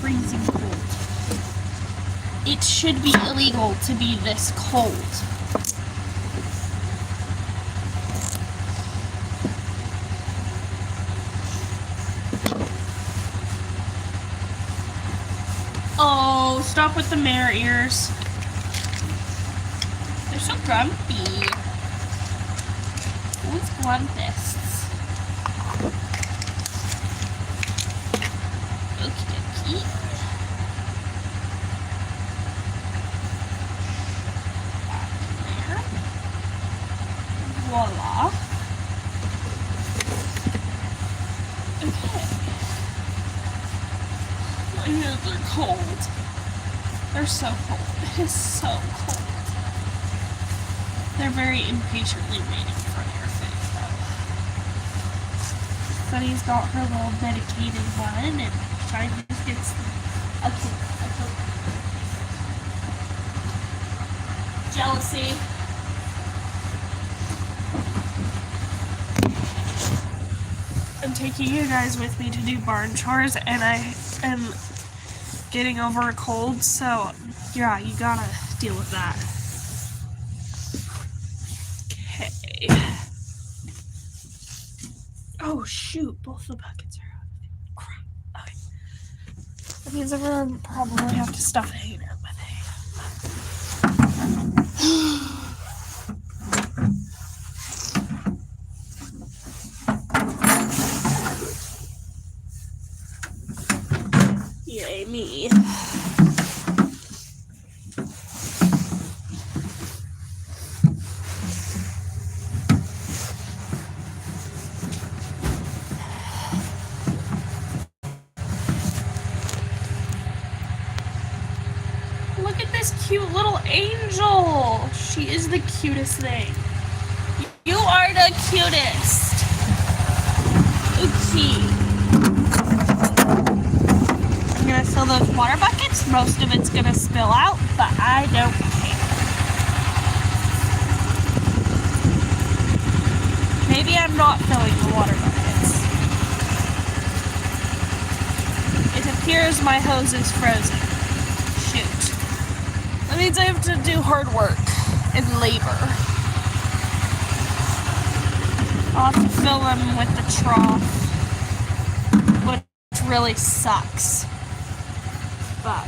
freezing cold. It should be illegal to be this cold. Oh, stop with the mare ears. They're so grumpy. Who's grumpists? Okie dokie. There. Voila. Okay. My hands are cold. They're so cold. It is so cold. They're very impatiently waiting for their food, though. Sunny's got her little dedicated one, and Shine just gets okay. Jealousy. I'm taking you guys with me to do barn chores, and I am getting over a cold, so yeah, you gotta deal with that. Okay. Oh shoot, both the buckets are out. Crap. Okay. That means I'm gonna probably have to stuff a hanger with Yay me. Look at this cute little angel. She is the cutest thing. You are the cutest. Okay. I'm gonna fill those water buckets. Most of it's gonna spill out, but I don't care. Maybe I'm not filling the water buckets. It appears my hose is frozen. Shoot. That means I have to do hard work and labor. I'll have to fill them with the trough, which really sucks. But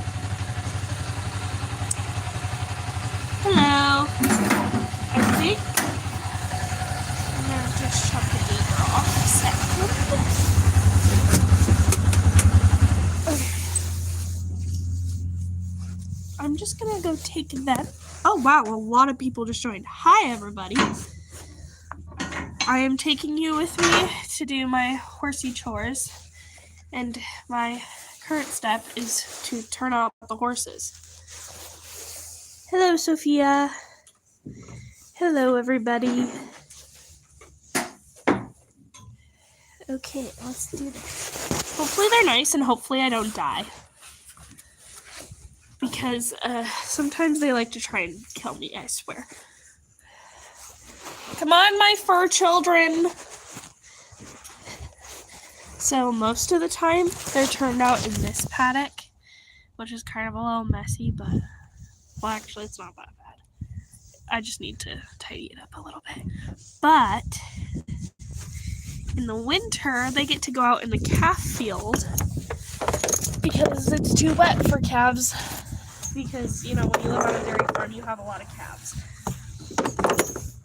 hello. I think I'm gonna just shut the heater off a second. Okay. I'm just gonna go take them. Oh wow, a lot of people just joined. Hi everybody. I am taking you with me to do my horsey chores, and my current step is to turn out the horses. Hello, Sophia. Hello, everybody. Okay, let's do this. Hopefully they're nice, and hopefully I don't die. Because sometimes they like to try and kill me, I swear. Come on, my fur children. So most of the time, they're turned out in this paddock, which is kind of a little messy, but, well, actually, it's not that bad. I just need to tidy it up a little bit. But in the winter, they get to go out in the calf field because it's too wet for calves. Because, you know, when you live on a dairy farm, you have a lot of calves.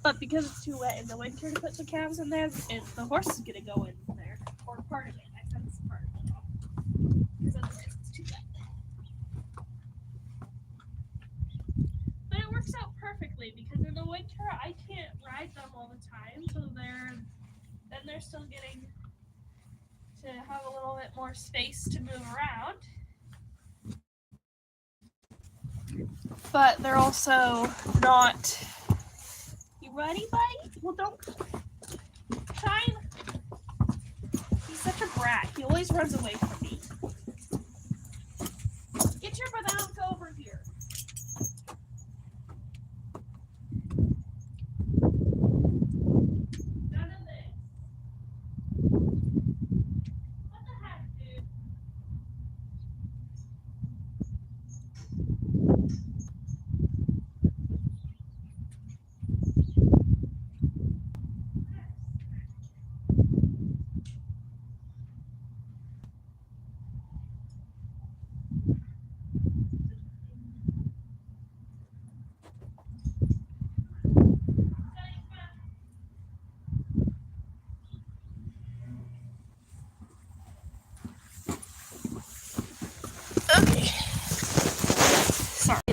But because it's too wet in the winter to put the calves in there, the horse is going to go in there. Or part of it. I fence part of it off. Because otherwise it's too wet. But it works out perfectly because in the winter I can't ride them all the time. So they're still getting to have a little bit more space to move around. But they're also not... You ready, buddy? Well, don't... Shine. He's such a brat. He always runs away from me. Get your banana over here. None of this. What the heck, dude?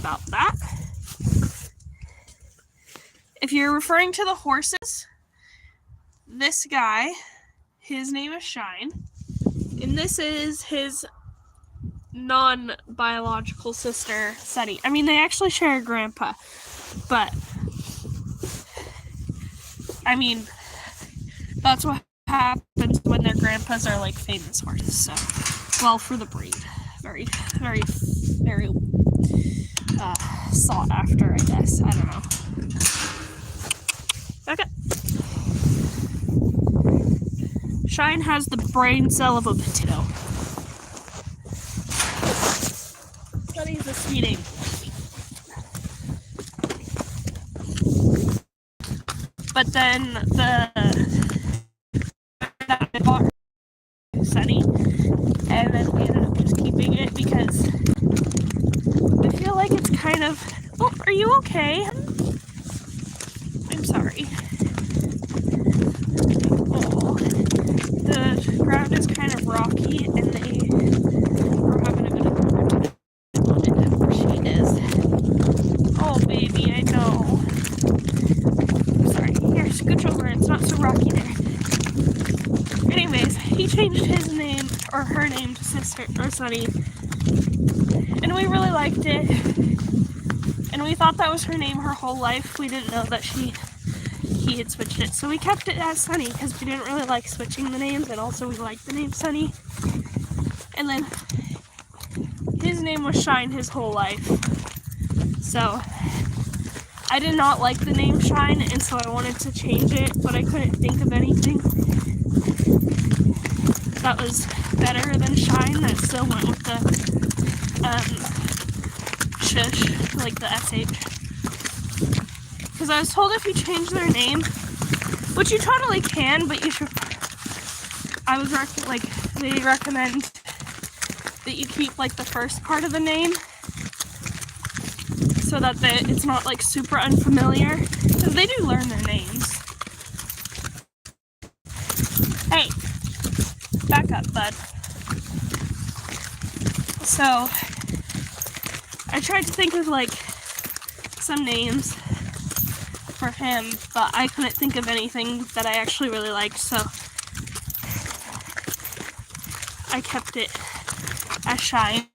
about that. If you're referring to the horses, this guy, his name is Shine, and this is his non-biological sister, Sunny. I mean, they actually share a grandpa, but I mean, that's what happens when their grandpas are like famous horses. So, well, for the breed, very, very, very sought after, I guess. I don't know. Okay. Shine has the brain cell of a potato. Sunny's a sweet angel. But then I bought her Sunny, and then we ended up just keeping it because I feel like it's kind of. Oh, are you okay? I'm sorry. Oh, the ground is kind of rocky, and they are having a bit of a hard time on it where she is. Oh, baby, I know. Sorry. Here, scooch over. It's not so rocky there. Anyways, he changed his name, or her name, to Sister, or Sunny, and we really liked it, and we thought that was her name her whole life. We didn't know that he had switched it, so we kept it as Sunny, because we didn't really like switching the names, and also we liked the name Sunny. And then his name was Shine his whole life, so I did not like the name Shine, and so I wanted to change it, but I couldn't think of anything that was better than Shine. That still went with the shush, like the SH. Because I was told if you change their name, which you totally can, but you should. They recommend that you keep like the first part of the name, so that it's not like super unfamiliar, because they do learn their names. Hey, back up, bud. So I tried to think of like some names for him, but I couldn't think of anything that I actually really liked, so I kept it as Shine.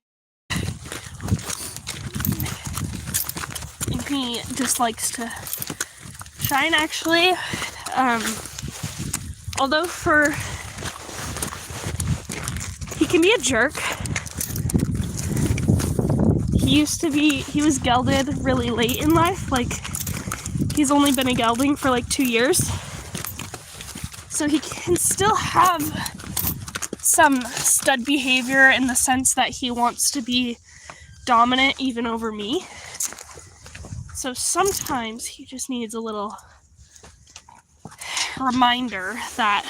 And he just likes to Shine, actually. Although he can be a jerk. He was gelded really late in life, like he's only been a gelding for like 2 years. So he can still have some stud behavior in the sense that he wants to be dominant even over me. So sometimes he just needs a little reminder that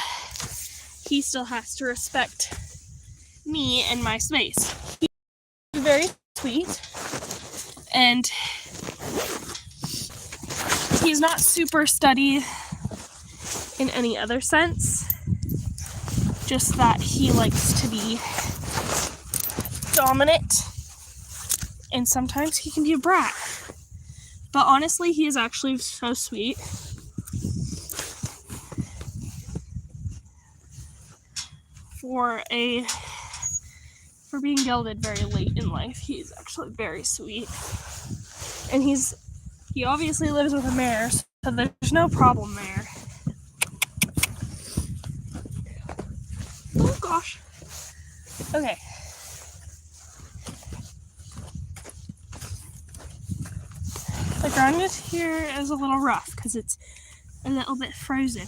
he still has to respect me and my space. He's very sweet, and he's not super studdy in any other sense, just that he likes to be dominant, and sometimes he can be a brat. But honestly, he is actually so sweet. For being gelded very late in life, he's actually very sweet. And he obviously lives with a mare, so there's no problem there. Oh gosh. Okay. The ground is here is a little rough because it's a little bit frozen.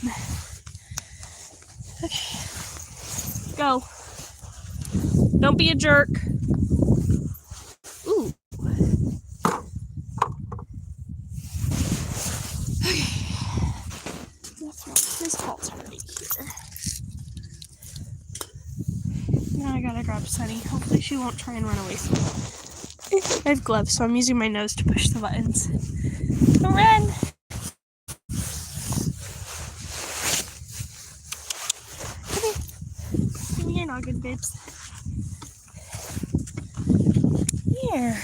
Okay. Go. Don't be a jerk. Ooh. Okay. His halt's already here. Now I gotta grab Sunny. Hopefully she won't try and run away from me. I have gloves, so I'm using my nose to push the buttons. Don't run! Come here, noggin babes. Here.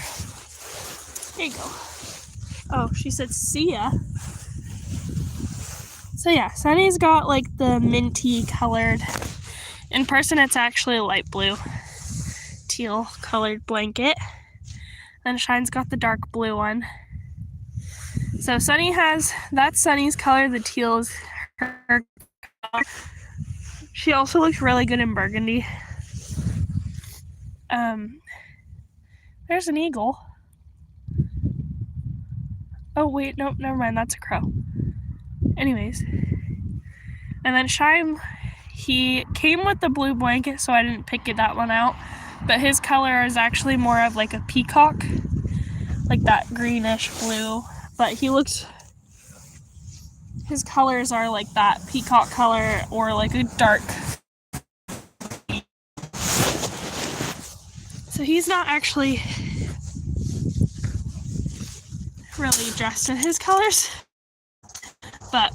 There you Oh, she said see ya. So yeah, Sunny's got like the minty colored. In person, it's actually a light blue, teal colored blanket. Then Shine's got the dark blue one. So that's Sunny's color, the teal is her color. She also looks really good in burgundy. There's an eagle. Oh wait, nope, never mind, that's a crow. Anyways. And then Shine, he came with the blue blanket, so I didn't pick that one out. But his color is actually more of like a peacock, like that greenish blue. But his colors are like that peacock color or like a dark. So he's not actually really dressed in his colors, but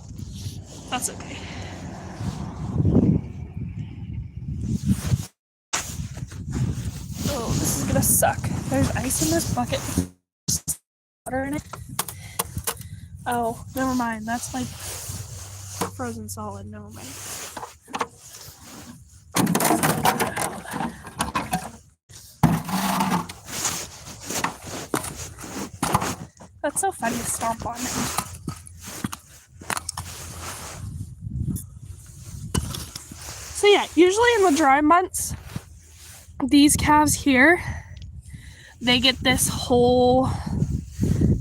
that's okay. Oh, this is gonna suck. There's ice in this bucket. Water in it. Oh, never mind. That's like frozen solid. Never mind. That's so funny to stomp on. So yeah, usually in the dry months, these calves here, they get this whole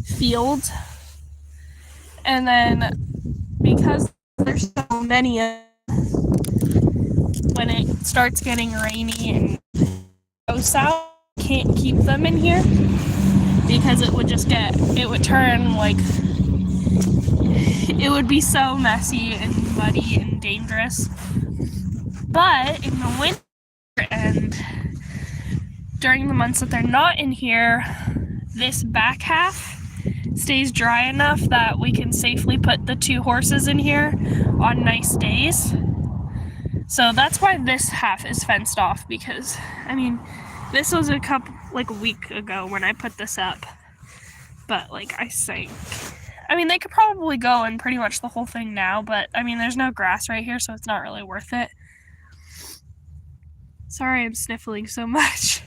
field, and then because there's so many, when it starts getting rainy and goes south, can't keep them in here because it would turn like, it would be so messy and muddy and dangerous. But in the winter and during the months that they're not in here, this back half stays dry enough that we can safely put the 2 horses in here on nice days. So that's why this half is fenced off, because I mean, this was a week ago when I put this up, but like I think, I mean, they could probably go in pretty much the whole thing now, but I mean, there's no grass right here, so it's not really worth it. Sorry I'm sniffling so much.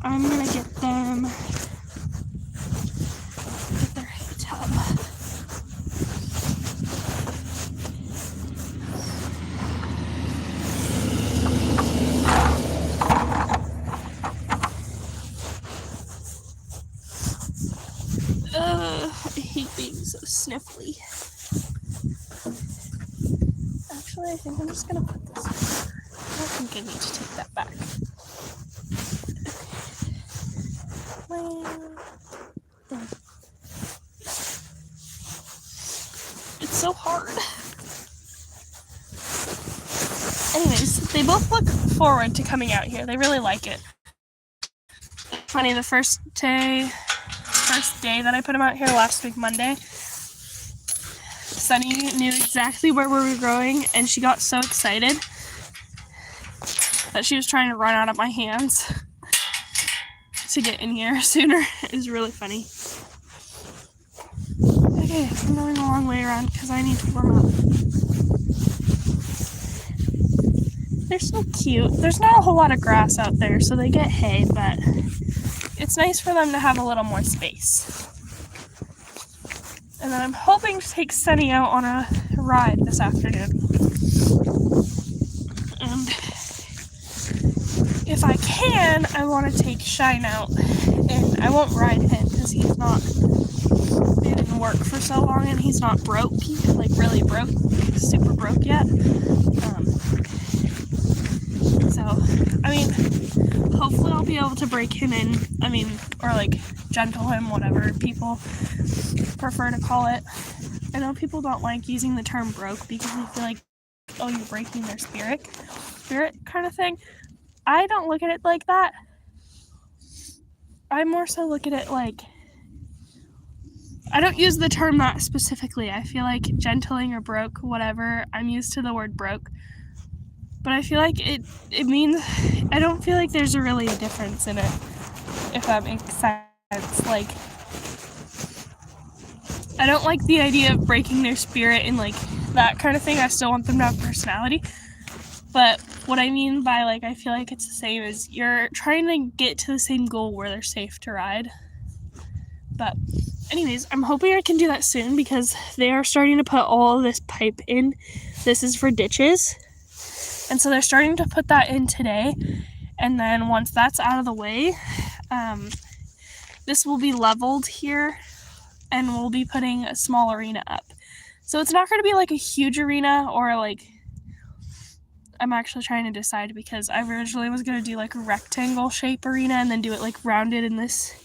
I'm gonna get their hay tub. I hate being so sniffly. Actually, I think I'm just gonna put this in. I don't think I need to take that back. It's so hard. Anyways, they both look forward to coming out here. They really like it. Funny, the first day that I put them out here, last week Monday, Sunny knew exactly where we were going, and she got so excited that she was trying to run out of my hands to get in here sooner. It was really funny. Okay, I'm going a long way around because I need to warm up. They're so cute. There's not a whole lot of grass out there, so they get hay, but it's nice for them to have a little more space. And then I'm hoping to take Sunny out on a ride this afternoon. And if I can, I want to take Shine out. And I won't ride him because he didn't work for so long and he's not broke. He's like really broke, super broke yet. So, I mean, hopefully I'll be able to break him in. I mean, or like gentle him, whatever people prefer to call it. I know people don't like using the term broke because they feel like, oh, you're breaking their spirit kind of thing. I don't look at it like that. I more so look at it like, I don't use the term that specifically. I feel like gentling or broke, whatever, I'm used to the word broke. But I feel like it means, I don't feel like there's really a difference in it. if that makes sense. Like, I don't like the idea of breaking their spirit and like that kind of thing. I still want them to have personality. But what I mean by like, I feel like it's the same as you're trying to get to the same goal where they're safe to ride. But anyways, I'm hoping I can do that soon because they are starting to put all of this pipe in. This is for ditches. And so they're starting to put that in today. And then once that's out of the way, this will be leveled here and we'll be putting a small arena up. So it's not going to be like a huge arena or like, I'm actually trying to decide because I originally was going to do like a rectangle shape arena and then do it like rounded in this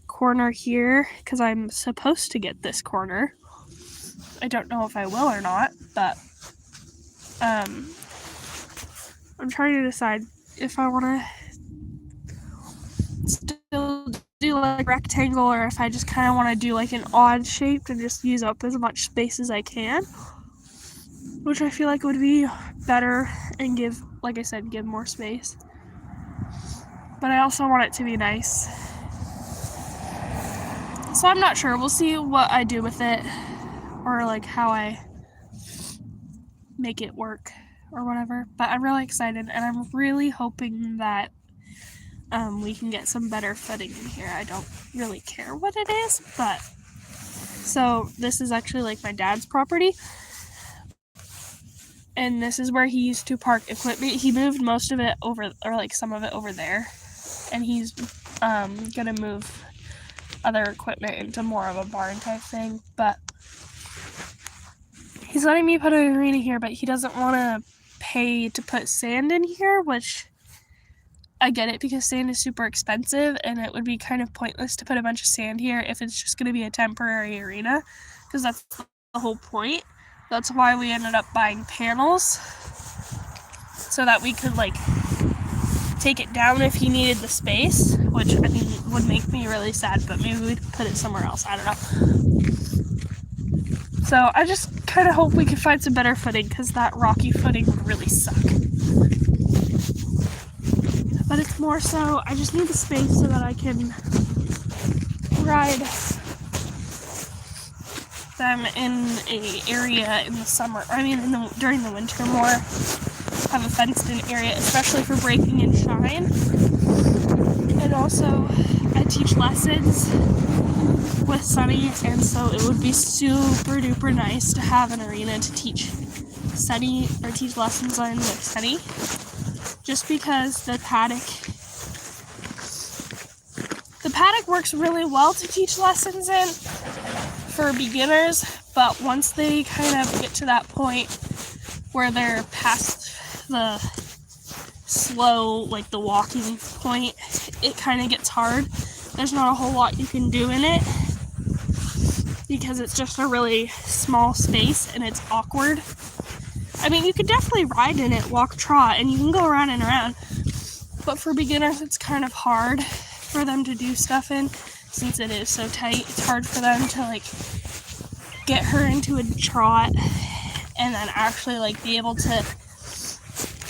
corner here because I'm supposed to get this corner. I don't know if I will or not, but I'm trying to decide if I want to still do like rectangle or if I just kind of want to do like an odd shape and just use up as much space as I can, which I feel like would be better and give, like I said, give more space. But I also want it to be nice. So I'm not sure. We'll see what I do with it or like how I make it work or whatever. But I'm really excited and I'm really hoping that we can get some better footing in here. I don't really care what it is, but so this is actually like my dad's property. And this is where he used to park equipment. He moved most of it over, or like some of it over there. And he's gonna move other equipment into more of a barn type thing. But he's letting me put an arena here, but he doesn't want to pay to put sand in here, which I get it because sand is super expensive and it would be kind of pointless to put a bunch of sand here if it's just going to be a temporary arena, because that's the whole point. That's why we ended up buying panels so that we could like take it down if he needed the space, which I mean would make me really sad, but maybe we'd put it somewhere else. I don't know. So I just kind of hope we can find some better footing because that rocky footing would really suck. But it's more so I just need the space so that I can ride them in a area in the summer. I mean, during the winter more. Have a fenced-in area, especially for breaking and shine. And also, I teach lessons with Sunny, and so it would be super duper nice to have an arena to teach Sunny or teach lessons on with Sunny. Just because the paddock works really well to teach lessons in for beginners, but once they kind of get to that point where they're past the slow, like the walking point, it kind of gets hard. There's not a whole lot you can do in it because it's just a really small space and it's awkward. I mean, you could definitely ride in it, walk, trot, and you can go around and around, but for beginners it's kind of hard for them to do stuff in since it is so tight. It's hard for them to like get her into a trot and then actually like be able to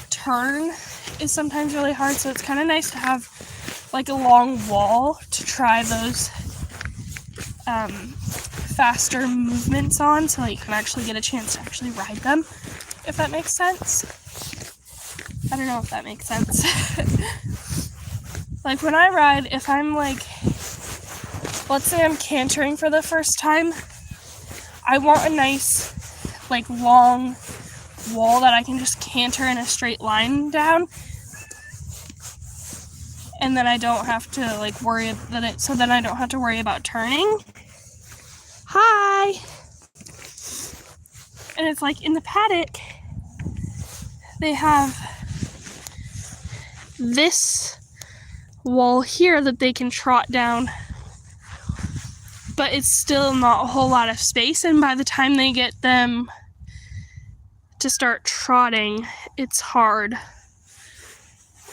turn is sometimes really hard, so it's kind of nice to have like a long wall to try those faster movements on so that you can actually get a chance to actually ride them, if that makes sense. I don't know if that makes sense. Like when I ride, if I'm like, let's say I'm cantering for the first time, I want a nice like long wall that I can just canter in a straight line down, and then I don't have to like worry that it, so then I don't have to worry about turning. Hi! And it's like in the paddock, they have this wall here that they can trot down, but it's still not a whole lot of space, and by the time they get them to start trotting, it's hard.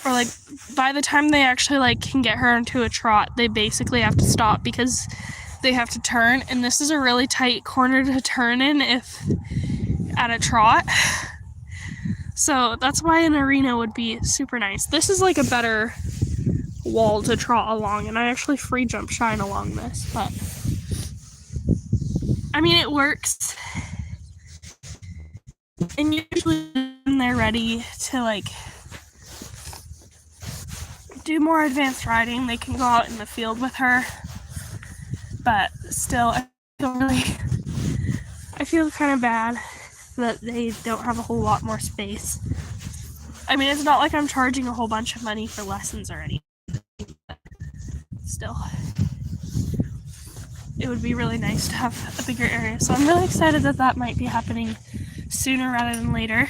Or like by the time they actually like can get her into a trot, they basically have to stop because they have to turn, and this is a really tight corner to turn in if at a trot. So that's why an arena would be super nice. This is like a better wall to trot along, and I actually free jump shine along this, but I mean, it works. And usually when they're ready to like do more advanced riding, they can go out in the field with her. But still, I feel kind of bad that they don't have a whole lot more space. I mean, it's not like I'm charging a whole bunch of money for lessons or anything, but still, it would be really nice to have a bigger area. So I'm really excited that that might be happening sooner rather than later.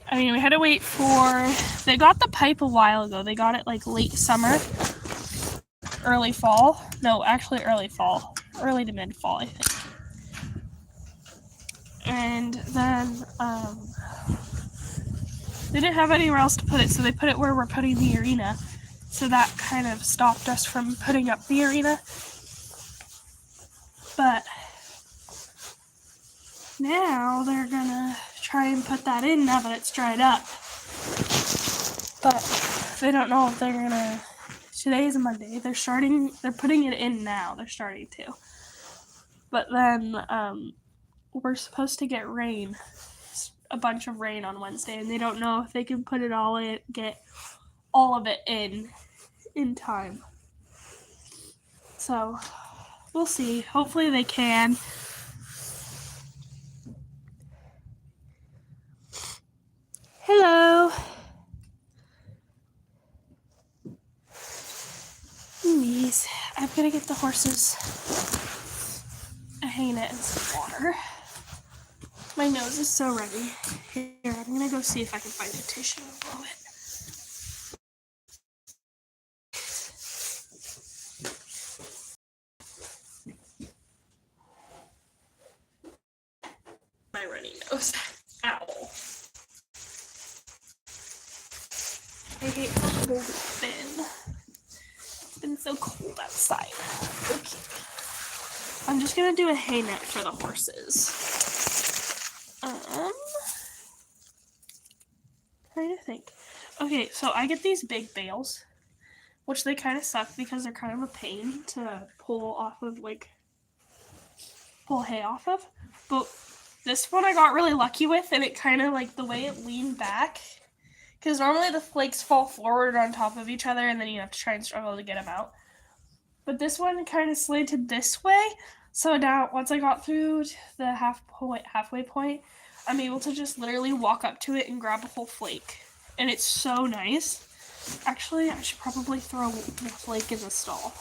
I mean, we had to wait they got the pipe a while ago. They got it like late summer, early fall. No, actually early fall, early to mid fall, I think. And then they didn't have anywhere else to put it, so they put it where we're putting the arena. So that kind of stopped us from putting up the arena. But now they're gonna try and put that in now that it's dried up. But they don't know if they're gonna. Today is Monday. They're putting it in now. They're starting to. But then we're supposed to get rain, a bunch of rain on Wednesday, and they don't know if they can put it all in, get all of it in time. So we'll see. Hopefully they can. Hello. These. I'm gonna get the horses a hay net and some water. My nose is so ready. Here, I'm gonna go see if I can find a tissue and blow it. My runny nose. Ow. I hate how cold it's been. It's been so cold outside. Okay. I'm just gonna do a hay net for the horses. Trying to think. Okay, so I get these big bales, which they kind of suck because they're kind of a pain to pull hay off of. But this one I got really lucky with, and it kind of like the way it leaned back, because normally the flakes fall forward on top of each other, and then you have to try and struggle to get them out. But this one kind of slanted this way, so now once I got through the halfway point, I'm able to just literally walk up to it and grab a whole flake. And it's so nice. Actually, I should probably throw the flake in the stall.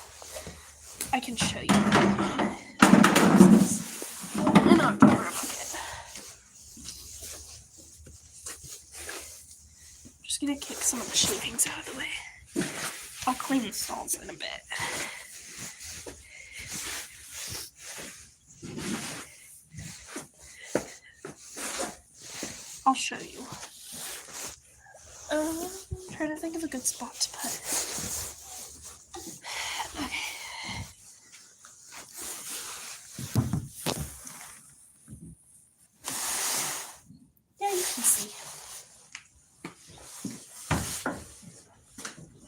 I can show you. And I'll grab a bucket. I'm just gonna kick some of the shavings out of the way. I'll clean the stalls in a bit. I'll show you. I'm trying to think of a good spot to put it. Okay. Yeah, you can see.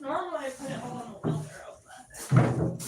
Normally I put it all on the wheelbarrow, but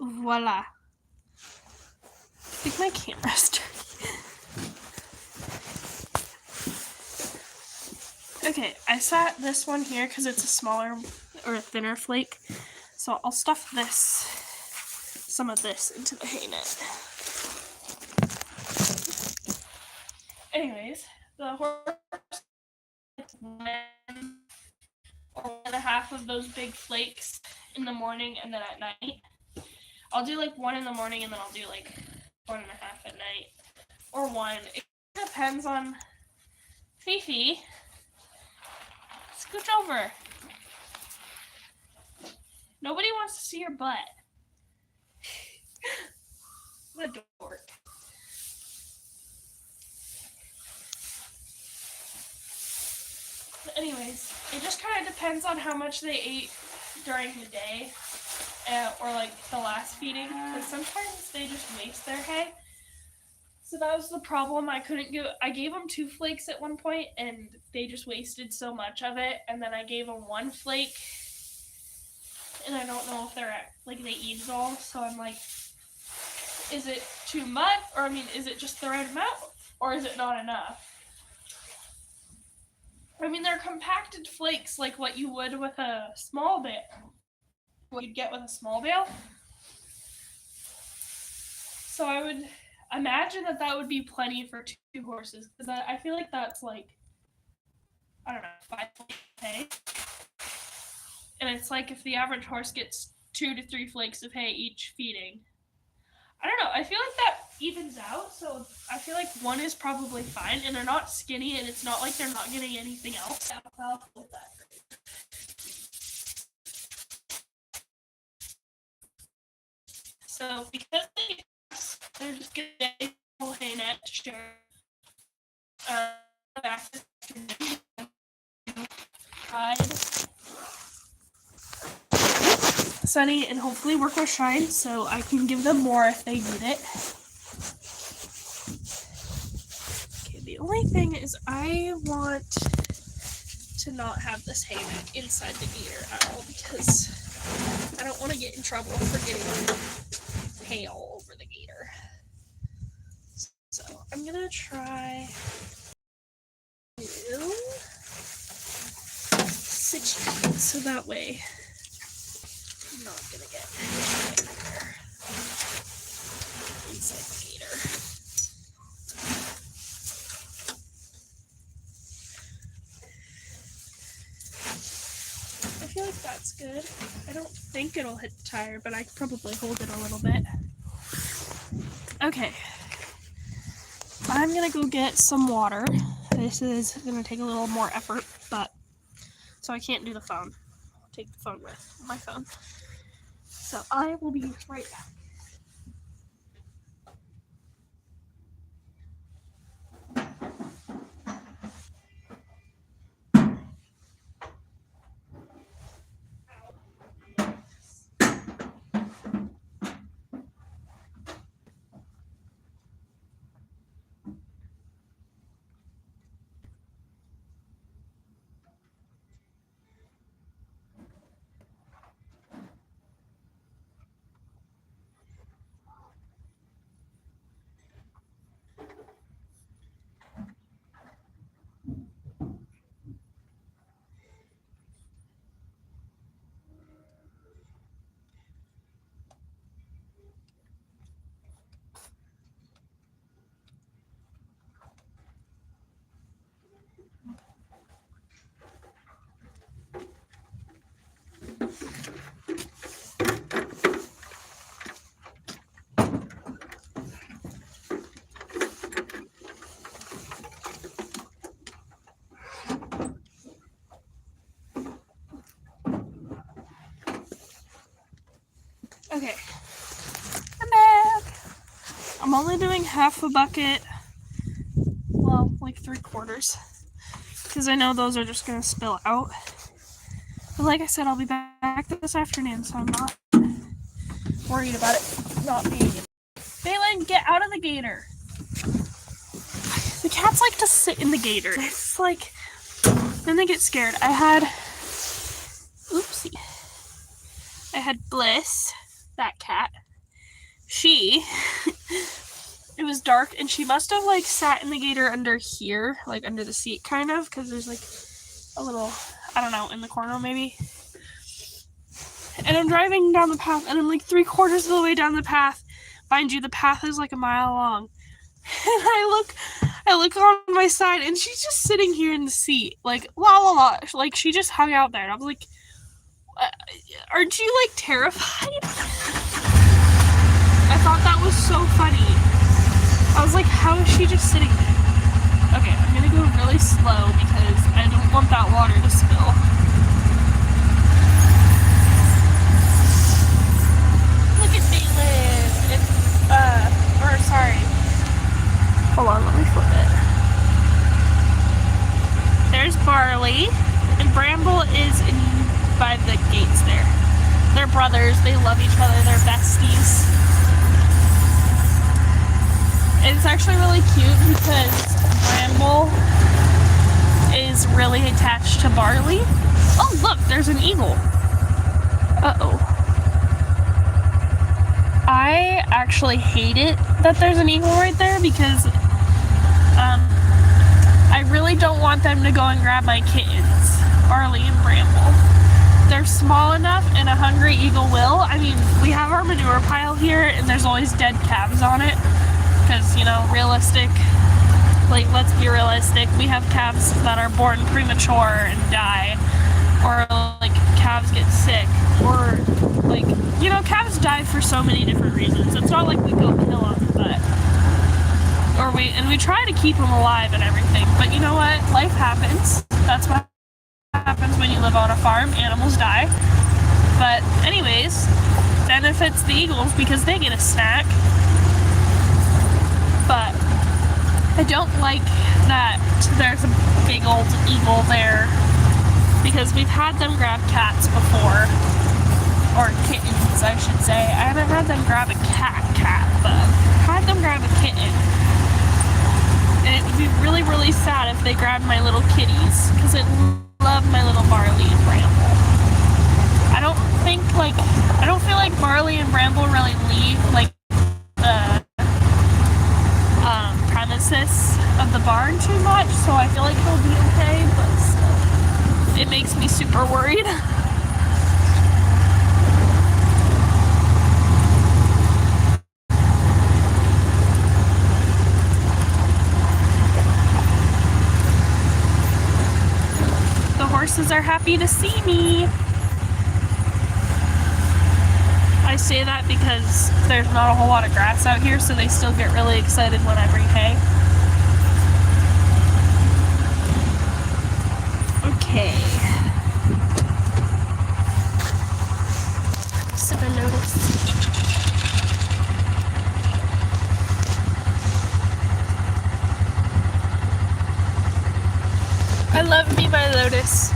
voila. I think my camera's turning. Okay, I sat this one here because it's a smaller or a thinner flake. So I'll stuff this some of this into the hay net. Anyways, the horse gets 1.5 of those big flakes in the morning and then at night. I'll do like 1 in the morning and then I'll do like 1.5 at night. Or 1. It depends on Fifi. Scooch over. Nobody wants to see your butt. What a dork. But anyways, it just kind of depends on how much they ate during the day, or like the last feeding, because sometimes they just waste their hay. So that was the problem. I gave them 2 flakes at one point and they just wasted so much of it, and then I gave them 1 flake and I don't know if they eat it all, so I'm like, is it too much, or is it just the right amount, or is it not enough? They're compacted flakes like what you would with a small bale. What you'd get with a small bale. So I would imagine that would be plenty for 2 horses, because I feel like that's like, I don't know, 5 flakes of hay. And it's like if the average horse gets 2 to 3 flakes of hay each feeding. I don't know, I feel like that evens out, so I feel like 1 is probably fine, and they're not skinny, and it's not like they're not getting anything else. With that. So because they're just getting a whole hay net to share Sunny and hopefully work with Shine, so I can give them more if they need it. Okay, the only thing is I want to not have this hay net inside the gator at all, because I don't want to get in trouble for getting hay all over the gator. So I'm gonna try to situate so that way I'm not gonna get anywhere inside the gator. I feel like that's good. I don't think it'll hit the tire, but I could probably hold it a little bit. Okay. I'm gonna go get some water. This is gonna take a little more effort, but so I can't do the phone. I'll take the phone with my phone. So I will be right back. Okay, I'm back. I'm only doing half a bucket, well, like 3/4, because I know those are just going to spill out. But like I said, I'll be back this afternoon, so I'm not worried about it not being. Balin, get out of the gator. The cats like to sit in the gator. It's like, then they get scared. I had Bliss, that cat. It was dark, and she must have like sat in the gator under here, like under the seat kind of, because there's like a little, I don't know, in the corner maybe. And I'm driving down the path, and I'm like 3/4 of the way down the path. Mind you, the path is like a mile long. And I look on my side, and she's just sitting here in the seat, like la la la, like she just hung out there. And I was like, "Aren't you like terrified?" I thought that was so funny. I was like, "How is she just sitting there?" Okay, I'm gonna go really slow because I don't want that water to spill. Look at David. Sorry. Hold on, let me flip it. There's Barley, and Bramble is by the gates there. They're brothers, they love each other, they're besties. And it's actually really cute because Bramble is really attached to Barley. Oh look, there's an eagle. Uh-oh. I actually hate it that there's an eagle right there because I really don't want them to go and grab my kittens, Barley and Bramble. They're small enough and a hungry eagle will. I mean, we have our manure pile here and there's always dead calves on it because, you know, realistic, like let's be realistic, we have calves that are born premature and die, or like calves get sick, or like, you know, calves die for so many different reasons. It's not like we go kill them, but we try to keep them alive and everything, but you know what? Life happens. That's what happens when you live on a farm. Animals die. But anyways, benefits the eagles because they get a snack. But I don't like that there's a big old eagle there because we've had them grab cats before, or kittens I should say. I haven't had them grab a cat, but had them grab a kitten. And it would be really, really sad if they grabbed my little kitties, because I love my little Barley and Bramble. I don't feel like Barley and Bramble really leave, like, the premises of the barn too much, so I feel like he'll be okay, but still, it makes me super worried. Horses are happy to see me. I say that because there's not a whole lot of grass out here, so they still get really excited when I bring hay. Okay. Sip a Lotus. I love me my Lotus.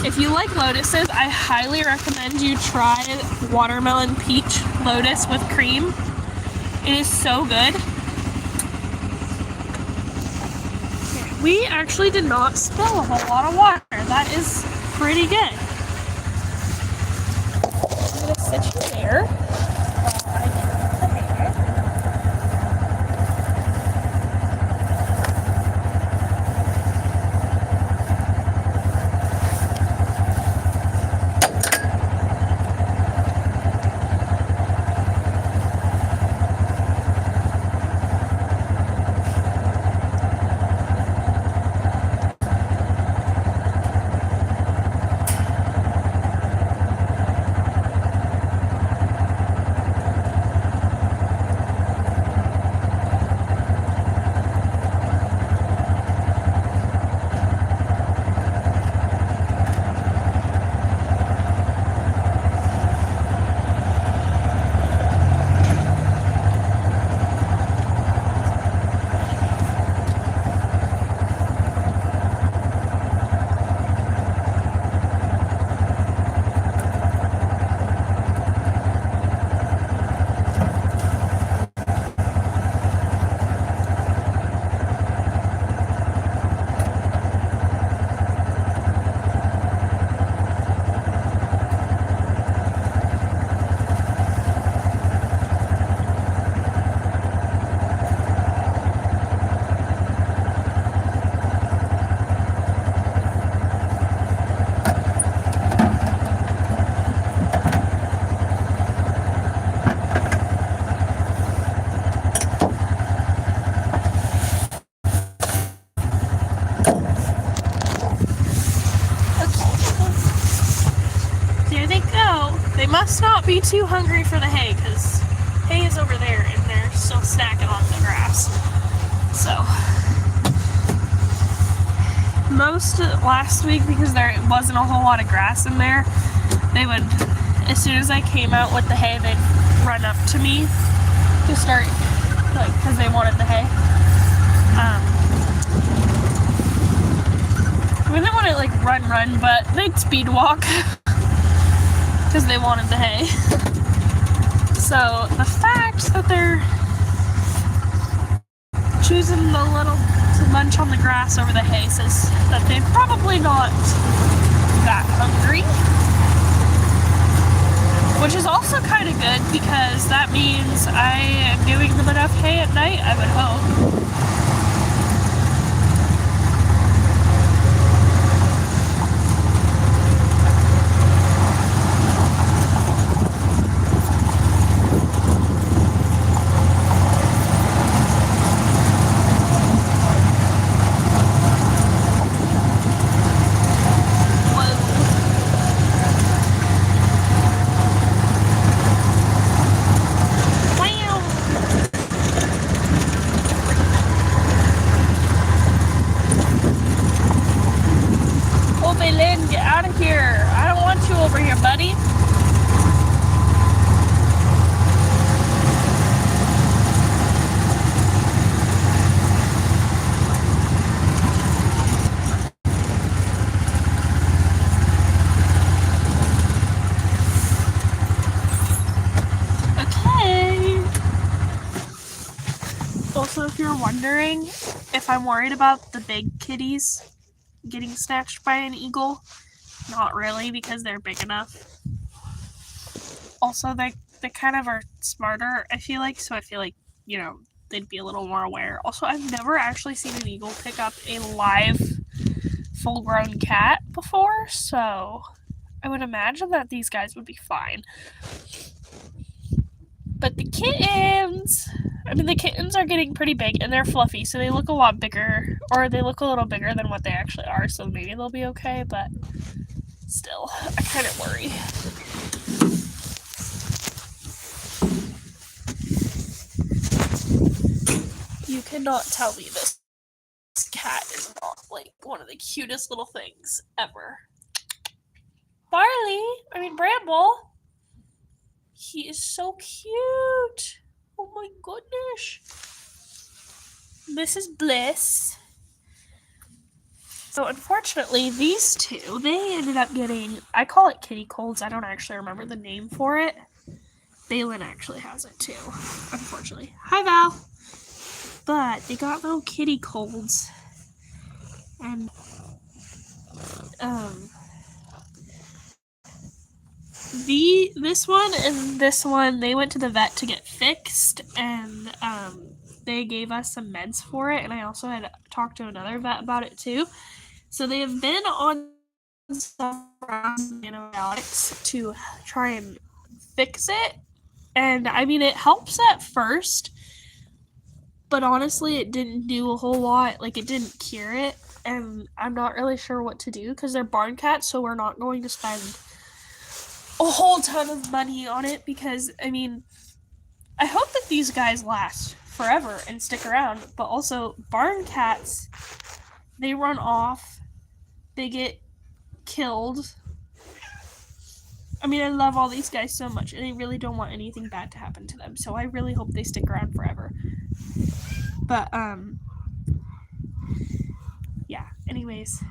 If you like lotuses, I highly recommend you try watermelon peach lotus with cream. It is so good. We actually did not spill a whole lot of water. That is pretty good. I'm gonna sit you there. They must not be too hungry for the hay, because hay is over there and they're still snacking on the grass. So, most last week, because there wasn't a whole lot of grass in there, they would, as soon as I came out with the hay, they'd run up to me to start, like, because they wanted the hay. We didn't want to, like, run, but they'd speed walk because they wanted the hay. So the fact that they're choosing to munch on the grass over the hay says that they're probably not that hungry. Which is also kind of good, because that means I am giving them enough hay at night, I would hope. Get out of here. I don't want you over here, buddy. Okay. Also, if you're wondering if I'm worried about the big kitties getting snatched by an eagle, not really, because they're big enough. Also, they kind of are smarter, I feel like, so I feel like, you know, they'd be a little more aware. Also, I've never actually seen an eagle pick up a live, full-grown cat before, so I would imagine that these guys would be fine. But the kittens are getting pretty big, and they're fluffy, so they look a lot bigger, or they look a little bigger than what they actually are, so maybe they'll be okay, but still, I kind of worry. You cannot tell me this cat is not, like, one of the cutest little things ever. Bramble. He is so cute. Oh my goodness. Mrs. Bliss. So unfortunately, these two, they ended up getting, I call it kitty colds. I don't actually remember the name for it. Balin actually has it too, unfortunately. Hi, Val. But they got little kitty colds. And, this one and this one, they went to the vet to get fixed, and they gave us some meds for it, and I also had talked to another vet about it too. So they have been on some antibiotics to try and fix it, and I mean, it helps at first, but honestly, it didn't do a whole lot. Like, it didn't cure it, and I'm not really sure what to do, because they're barn cats, so we're not going to spend a whole ton of money on it, because, I mean, I hope that these guys last forever and stick around, but also, barn cats, they run off, they get killed. I mean, I love all these guys so much, and I really don't want anything bad to happen to them, so I really hope they stick around forever. But, yeah, anyways,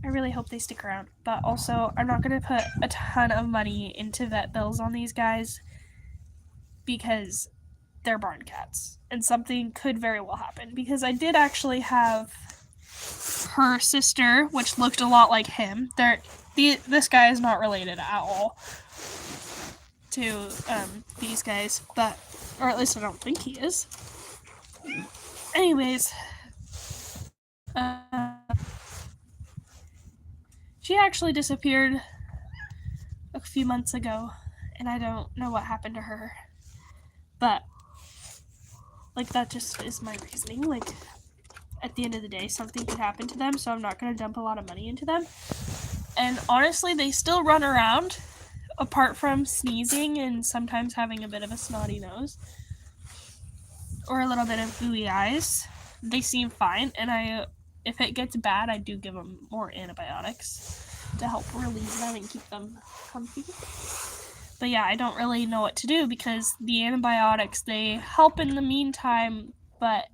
I really hope they stick around. But also, I'm not going to put a ton of money into vet bills on these guys, because they're barn cats, and something could very well happen, because I did actually have her sister, which looked a lot like him. This guy is not related at all to these guys, but, or at least I don't think he is. Anyways, she actually disappeared a few months ago, and I don't know what happened to her. But, like, that just is my reasoning. Like, at the end of the day, something could happen to them, so I'm not going to dump a lot of money into them. And honestly, they still run around apart from sneezing and sometimes having a bit of a snotty nose or a little bit of gooey eyes, they seem fine. And if it gets bad, I do give them more antibiotics to help relieve them and keep them comfy. But yeah, I don't really know what to do because the antibiotics, they help in the meantime, but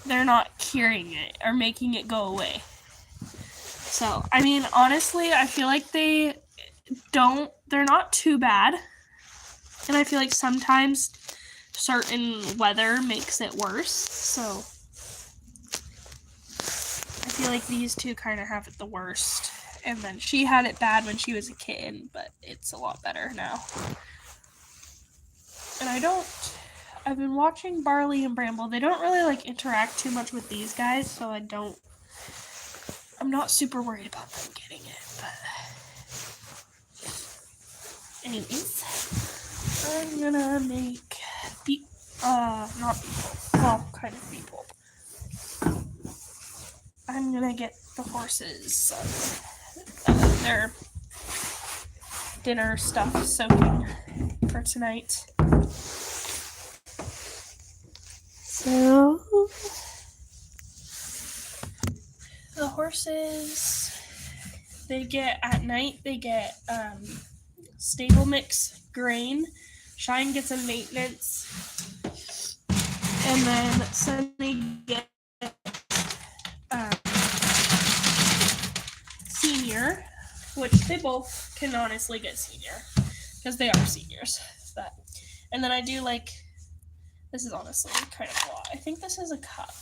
they're not curing it or making it go away. So, I mean, honestly, I feel like they're not too bad. And I feel like sometimes certain weather makes it worse. So, I feel like these two kind of have it the worst. And then she had it bad when she was a kitten, but it's a lot better now. And I've been watching Barley and Bramble. They don't really like interact too much with these guys, so I'm not super worried about them getting it, but anyways, I'm gonna make kind of beet pulp. I'm gonna get the horses their dinner stuff soaking for tonight. So the horses, at night they get stable mix grain. Shine gets a maintenance, and then Sunny gets senior, which they both can honestly get senior because they are seniors. And then I do this is honestly kind of a lot. I think this is a cup.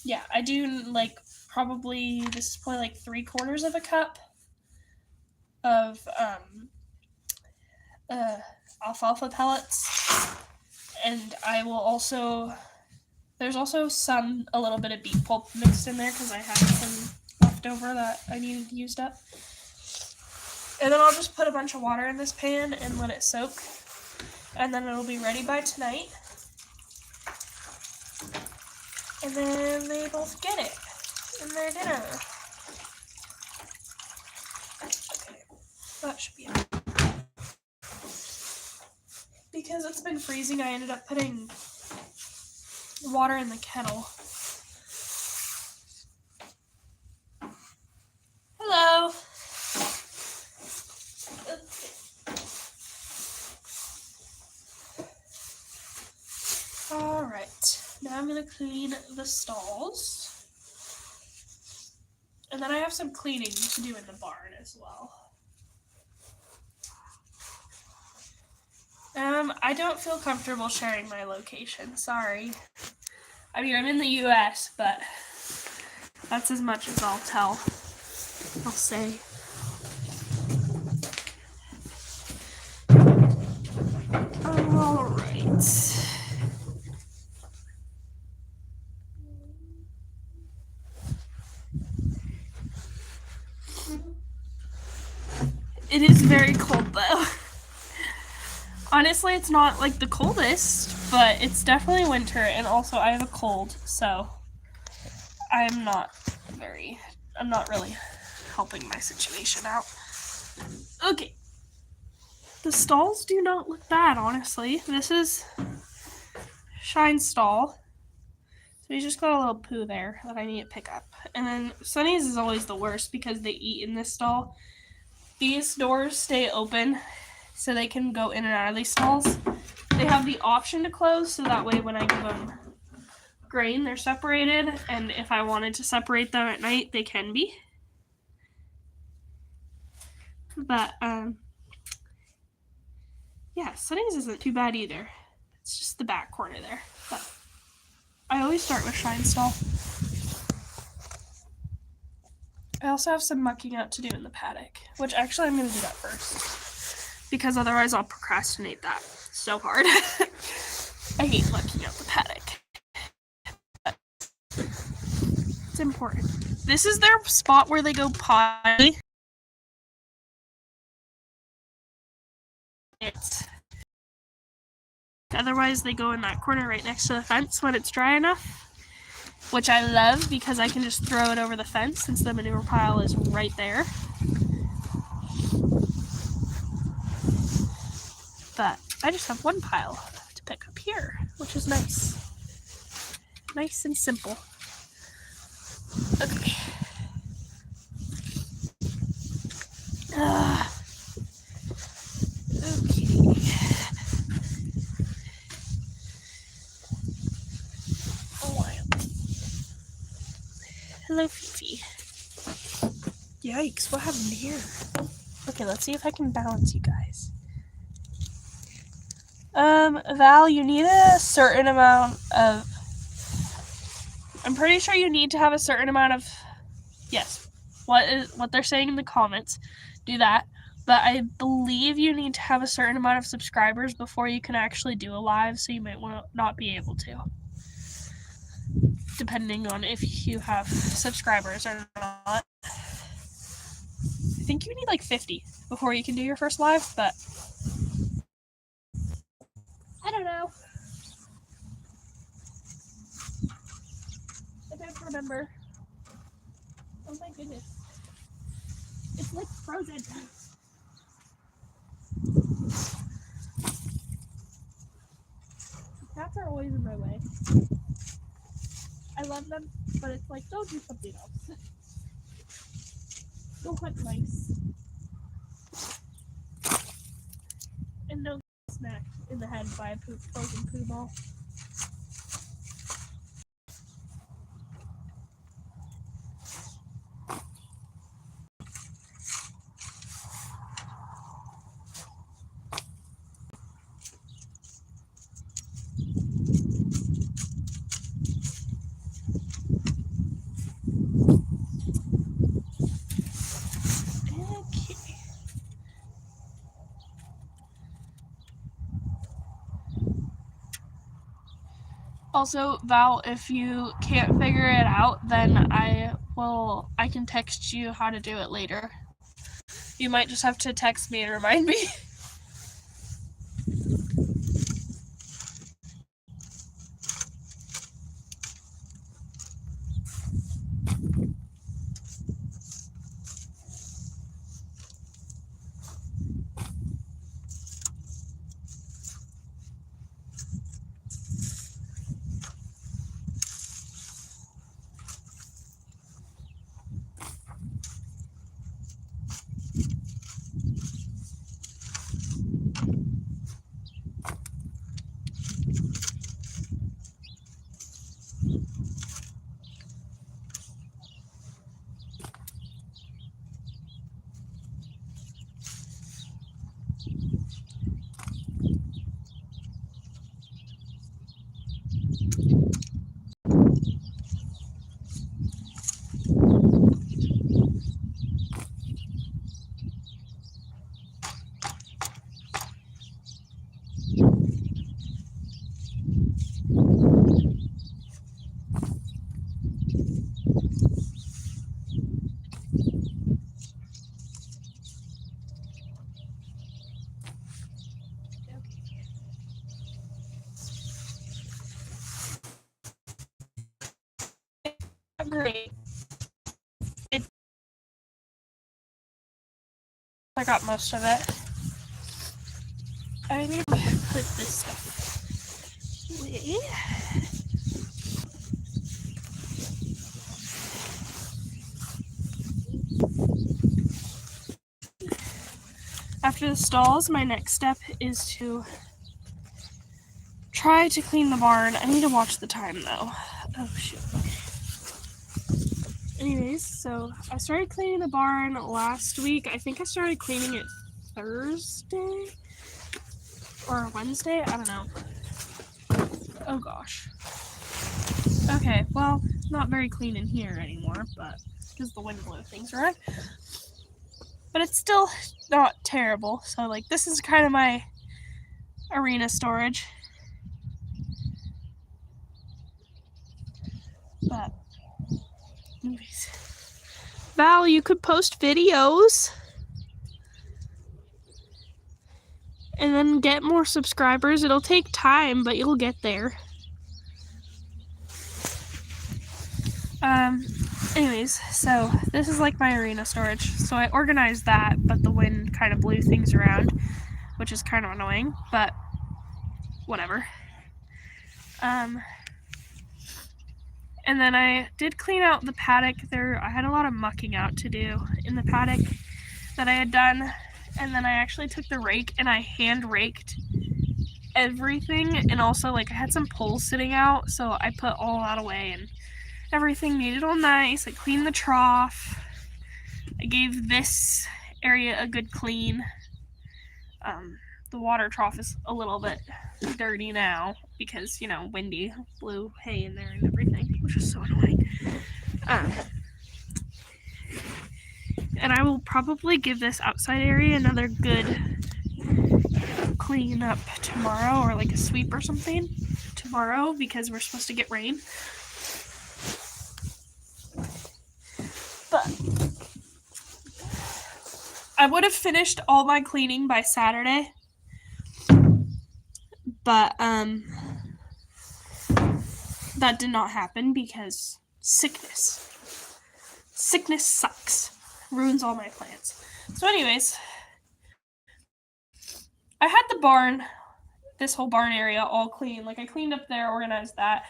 Yeah, I do this is probably 3/4 of a cup of alfalfa pellets, and I will also, there's also a little bit of beet pulp mixed in there because I had some left over that I needed used up. And then I'll just put a bunch of water in this pan and let it soak, and then it'll be ready by tonight. And then they both get it in their dinner. Okay, that should be it. Because it's been freezing, I ended up putting water in the kettle. Hello. Alright, now I'm going to clean the stalls. And then I have some cleaning to do in the barn as well. I don't feel comfortable sharing my location, sorry. I mean, I'm in the US, but that's as much as I'll say. Alright. It is very cold though. Honestly, it's not the coldest, but it's definitely winter, and also I have a cold, so I'm not really helping my situation out. Okay. The stalls do not look bad, honestly. This is Shine's stall. So we just got a little poo there that I need to pick up. And then Sunny's is always the worst because they eat in this stall. These doors stay open so they can go in and out of these stalls. They have the option to close, so that way when I give them grain, they're separated. And if I wanted to separate them at night, they can be. But, yeah, Sunny's isn't too bad either. It's just the back corner there. But I always start with Shine's stall. I also have some mucking out to do in the paddock, which actually I'm going to do that first, because otherwise I'll procrastinate that so hard. I hate mucking out the paddock. But it's important. This is their spot where they go potty. Otherwise they go in that corner right next to the fence when it's dry enough, which I love because I can just throw it over the fence since the manure pile is right there. But I just have one pile to pick up here, which is nice. Nice and simple. Okay. Okay. Hello, Fifi. Yikes, what happened here? Okay, let's see if I can balance you guys. Val, you need a certain amount of... I'm pretty sure you need to have a certain amount of... Yes, what they're saying in the comments. Do that. But I believe you need to have a certain amount of subscribers before you can actually do a live, so you might not be able to. Depending on if you have subscribers or not. I think you need like 50 before you can do your first live, but I don't know. I don't remember. Oh my goodness. It's like frozen. Cats are always in my way. I love them, but it's like, don't do something else. Go hunt mice. And don't get smacked in the head by a frozen poo ball. Also, Val, if you can't figure it out, then I can text you how to do it later. You might just have to text me and remind me. Great. I got most of it. I need to put this stuff away. After the stalls, my next step is to try to clean the barn. I need to watch the time though. Oh shoot. Anyways, so I started cleaning the barn last week. I think I started cleaning it Thursday or Wednesday. I don't know. Oh gosh. Okay, well, not very clean in here anymore, but because the wind blew things around. But it's still not terrible. So like this is kind of my arena storage. But anyways. Val, you could post videos and then get more subscribers. It'll take time, but you'll get there. Anyways, so this is like my arena storage. So I organized that, but the wind kind of blew things around. which is kind of annoying, but whatever. And then I did clean out the paddock. I had a lot of mucking out to do in the paddock that I had done. And then I actually took the rake and I hand raked everything. And also, like, I had some poles sitting out, so I put all that away and everything made it all nice. I cleaned the trough. I gave this area a good clean. The water trough is a little bit dirty now because, windy blew hay in there and everything, which is so annoying. And I will probably give this outside area another good clean up tomorrow, or like a sweep or something tomorrow, because we're supposed to get rain. But I would have finished all my cleaning by Saturday, but that did not happen because sickness sucks, ruins all my plans. So anyways, I had the barn, this whole barn area all clean. Like, I cleaned up there, organized that.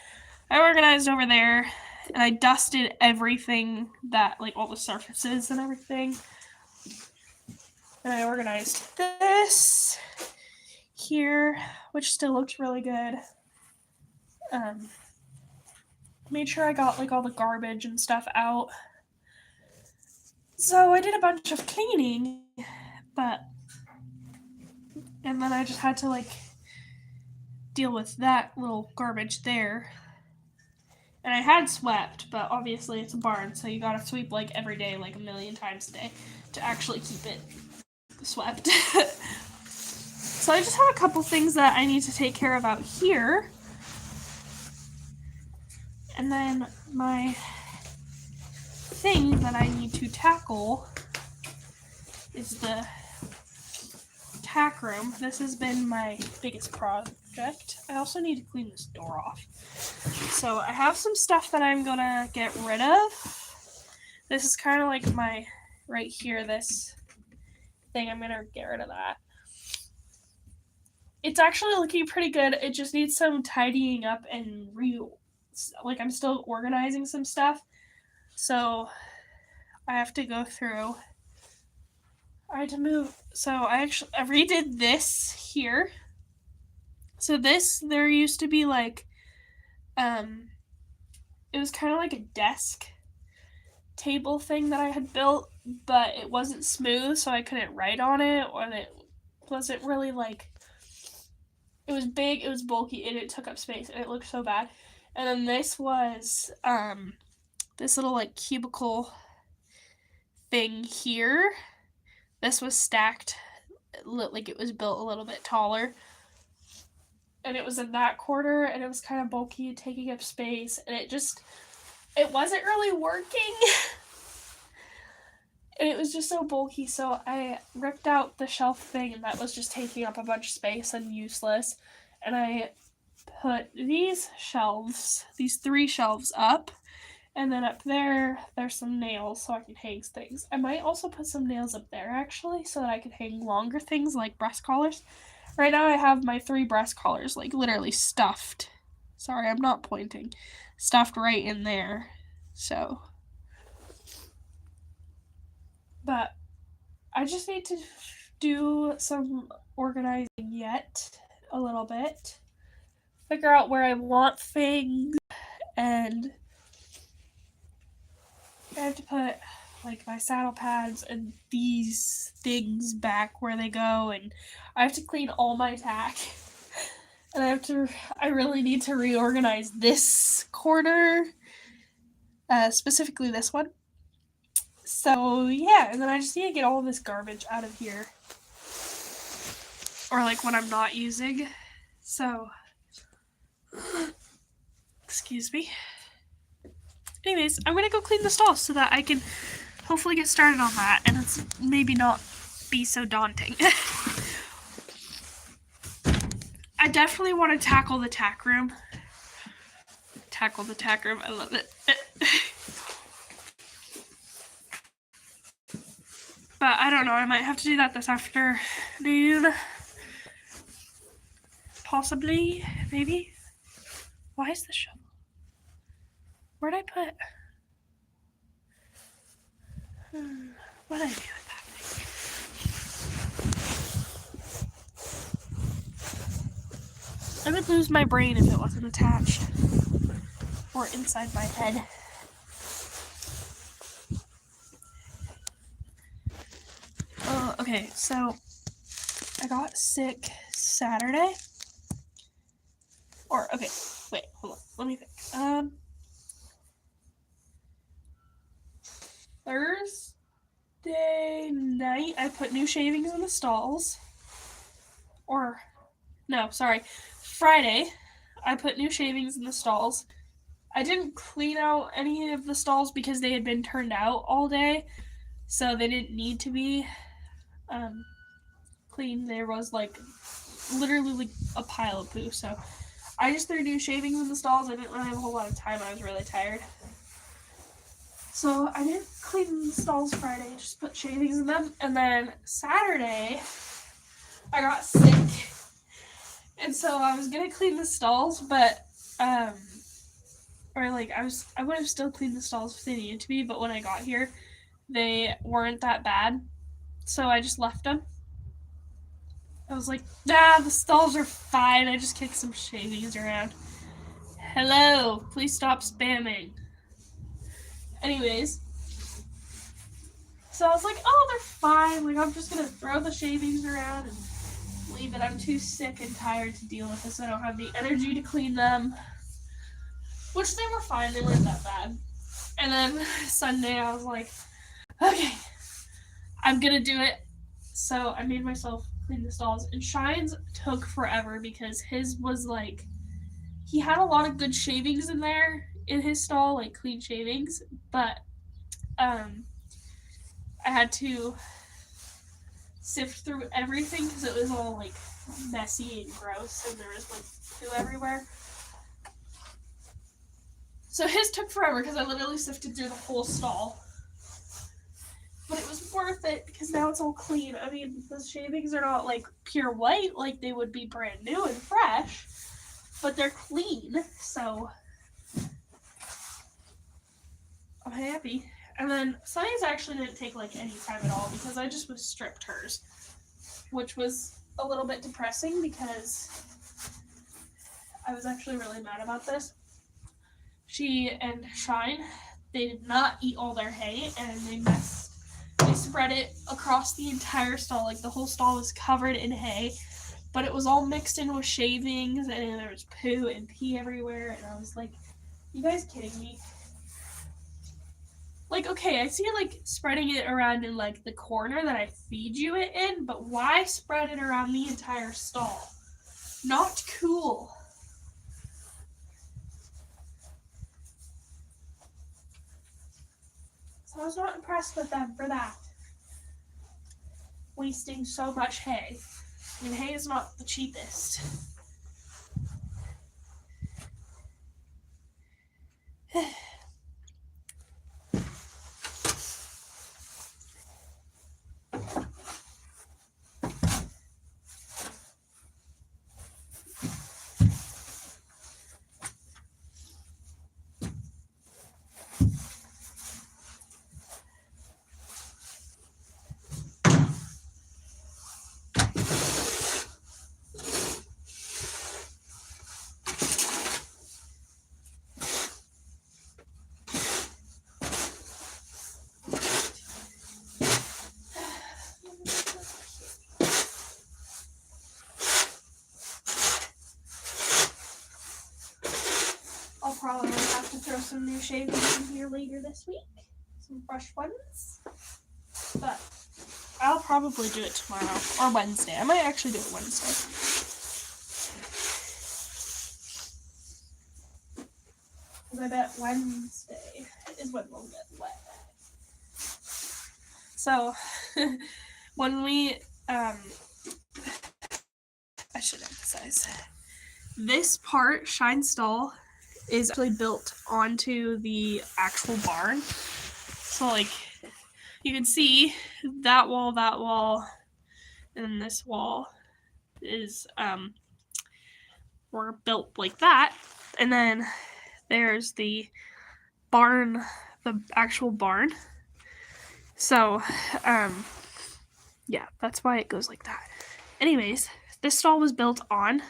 I organized over there, and I dusted everything that, like, all the surfaces and everything. And I organized this here, which still looks really good. Made sure I got, like, all the garbage and stuff out. So I did a bunch of cleaning, and then I just had to, like, deal with that little garbage there. And I had swept, but obviously it's a barn, so you gotta sweep, like, every day, like, a million times a day to actually keep it swept. So I just have a couple things that I need to take care of out here. And then my thing that I need to tackle is the tack room. This has been my biggest project. I also need to clean this door off. So I have some stuff that I'm gonna get rid of. This is kind of like my, right here, this thing. I'm gonna get rid of that. It's actually looking pretty good. It just needs some tidying up and I'm still organizing some stuff. So I have to go through. I had to move. So I redid this here. So there used to be like, it was kind of like a desk table thing that I had built, but it wasn't smooth, so I couldn't write on it, or it wasn't really like, it was big, it was bulky, and it took up space, and it looked so bad. And then this was this little like cubicle thing here. This was stacked, like it was built a little bit taller, and it was in that corner, and it was kind of bulky, taking up space, and it wasn't really working. And it was just so bulky, so I ripped out the shelf thing, and that was just taking up a bunch of space and useless. And I put these 3 shelves up, and then up there's some nails so I can hang things. I might also put some nails up there, actually, so that I can hang longer things like breast collars. Right now I have my 3 breast collars, like, literally stuffed. Sorry, I'm not pointing. Stuffed right in there, so. But I just need to do some organizing yet, a little bit. Figure out where I want things, and I have to put, like, my saddle pads and these things back where they go, and I have to clean all my tack. And I really need to reorganize this corner, specifically this one. So, yeah, and then I just need to get all this garbage out of here. Or, like, what I'm not using. So, excuse me. Anyways, I'm gonna go clean the stalls so that I can hopefully get started on that, and it's maybe not be so daunting. I definitely want to tackle the tack room. I love it. But I don't know, I might have to do that this afternoon. Possibly, maybe. Why is the shovel? Where'd I put? What did I do with that thing? I would lose my brain if it wasn't attached or inside my head. Okay, so I got sick Saturday. Okay, wait, hold on. Let me think. Thursday night, I put new shavings in the stalls. Friday, I put new shavings in the stalls. I didn't clean out any of the stalls because they had been turned out all day, so they didn't need to be clean. There was literally a pile of poo, so I just threw new shavings in the stalls. I didn't really have a whole lot of time. I was really tired. So I didn't clean the stalls Friday, just put shavings in them. And then Saturday, I got sick. And so I was going to clean the stalls, but, I would have still cleaned the stalls if they needed to be, but when I got here, they weren't that bad. So I just left them. I was like, nah, the stalls are fine. I just kicked some shavings around. Hello, please stop spamming. Anyways, so I was like, oh, they're fine. I'm just going to throw the shavings around and leave it. I'm too sick and tired to deal with this. I don't have the energy to clean them. Which they were fine. They weren't that bad. And then Sunday, I was like, okay, I'm going to do it. So I made myself clean the stalls. And Shine's took forever because his was he had a lot of good shavings in there in his stall, clean shavings. But I had to sift through everything because it was all messy and gross and there was poo everywhere. So his took forever because I literally sifted through the whole stall. But it was worth it because now it's all clean. I mean, the shavings are not pure white like they would be brand new and fresh, but they're clean, so I'm happy. And then Sunny's actually didn't take any time at all because I just was stripped hers, which was a little bit depressing because I was actually really mad about this. She and Shine, they did not eat all their hay and they spread it across the entire stall. The whole stall was covered in hay, but it was all mixed in with shavings and there was poo and pee everywhere. And I was like, you guys kidding me? Okay, I see spreading it around in the corner that I feed you it in, but why spread it around the entire stall? Not cool. So I was not impressed with them for that. Wasting so much hay. I mean, hay is not the cheapest. I'll probably have to throw some new shavings in here later this week. Some fresh ones. But I'll probably do it tomorrow or Wednesday. I might actually do it Wednesday. Because I bet Wednesday is when we'll get wet. So, when we, I should emphasize, this part, Shine Stall, is actually built onto the actual barn. So, you can see that wall, and then this wall is, were built like that. And then there's the barn, the actual barn. So, yeah, that's why it goes like that. Anyways, this stall was built on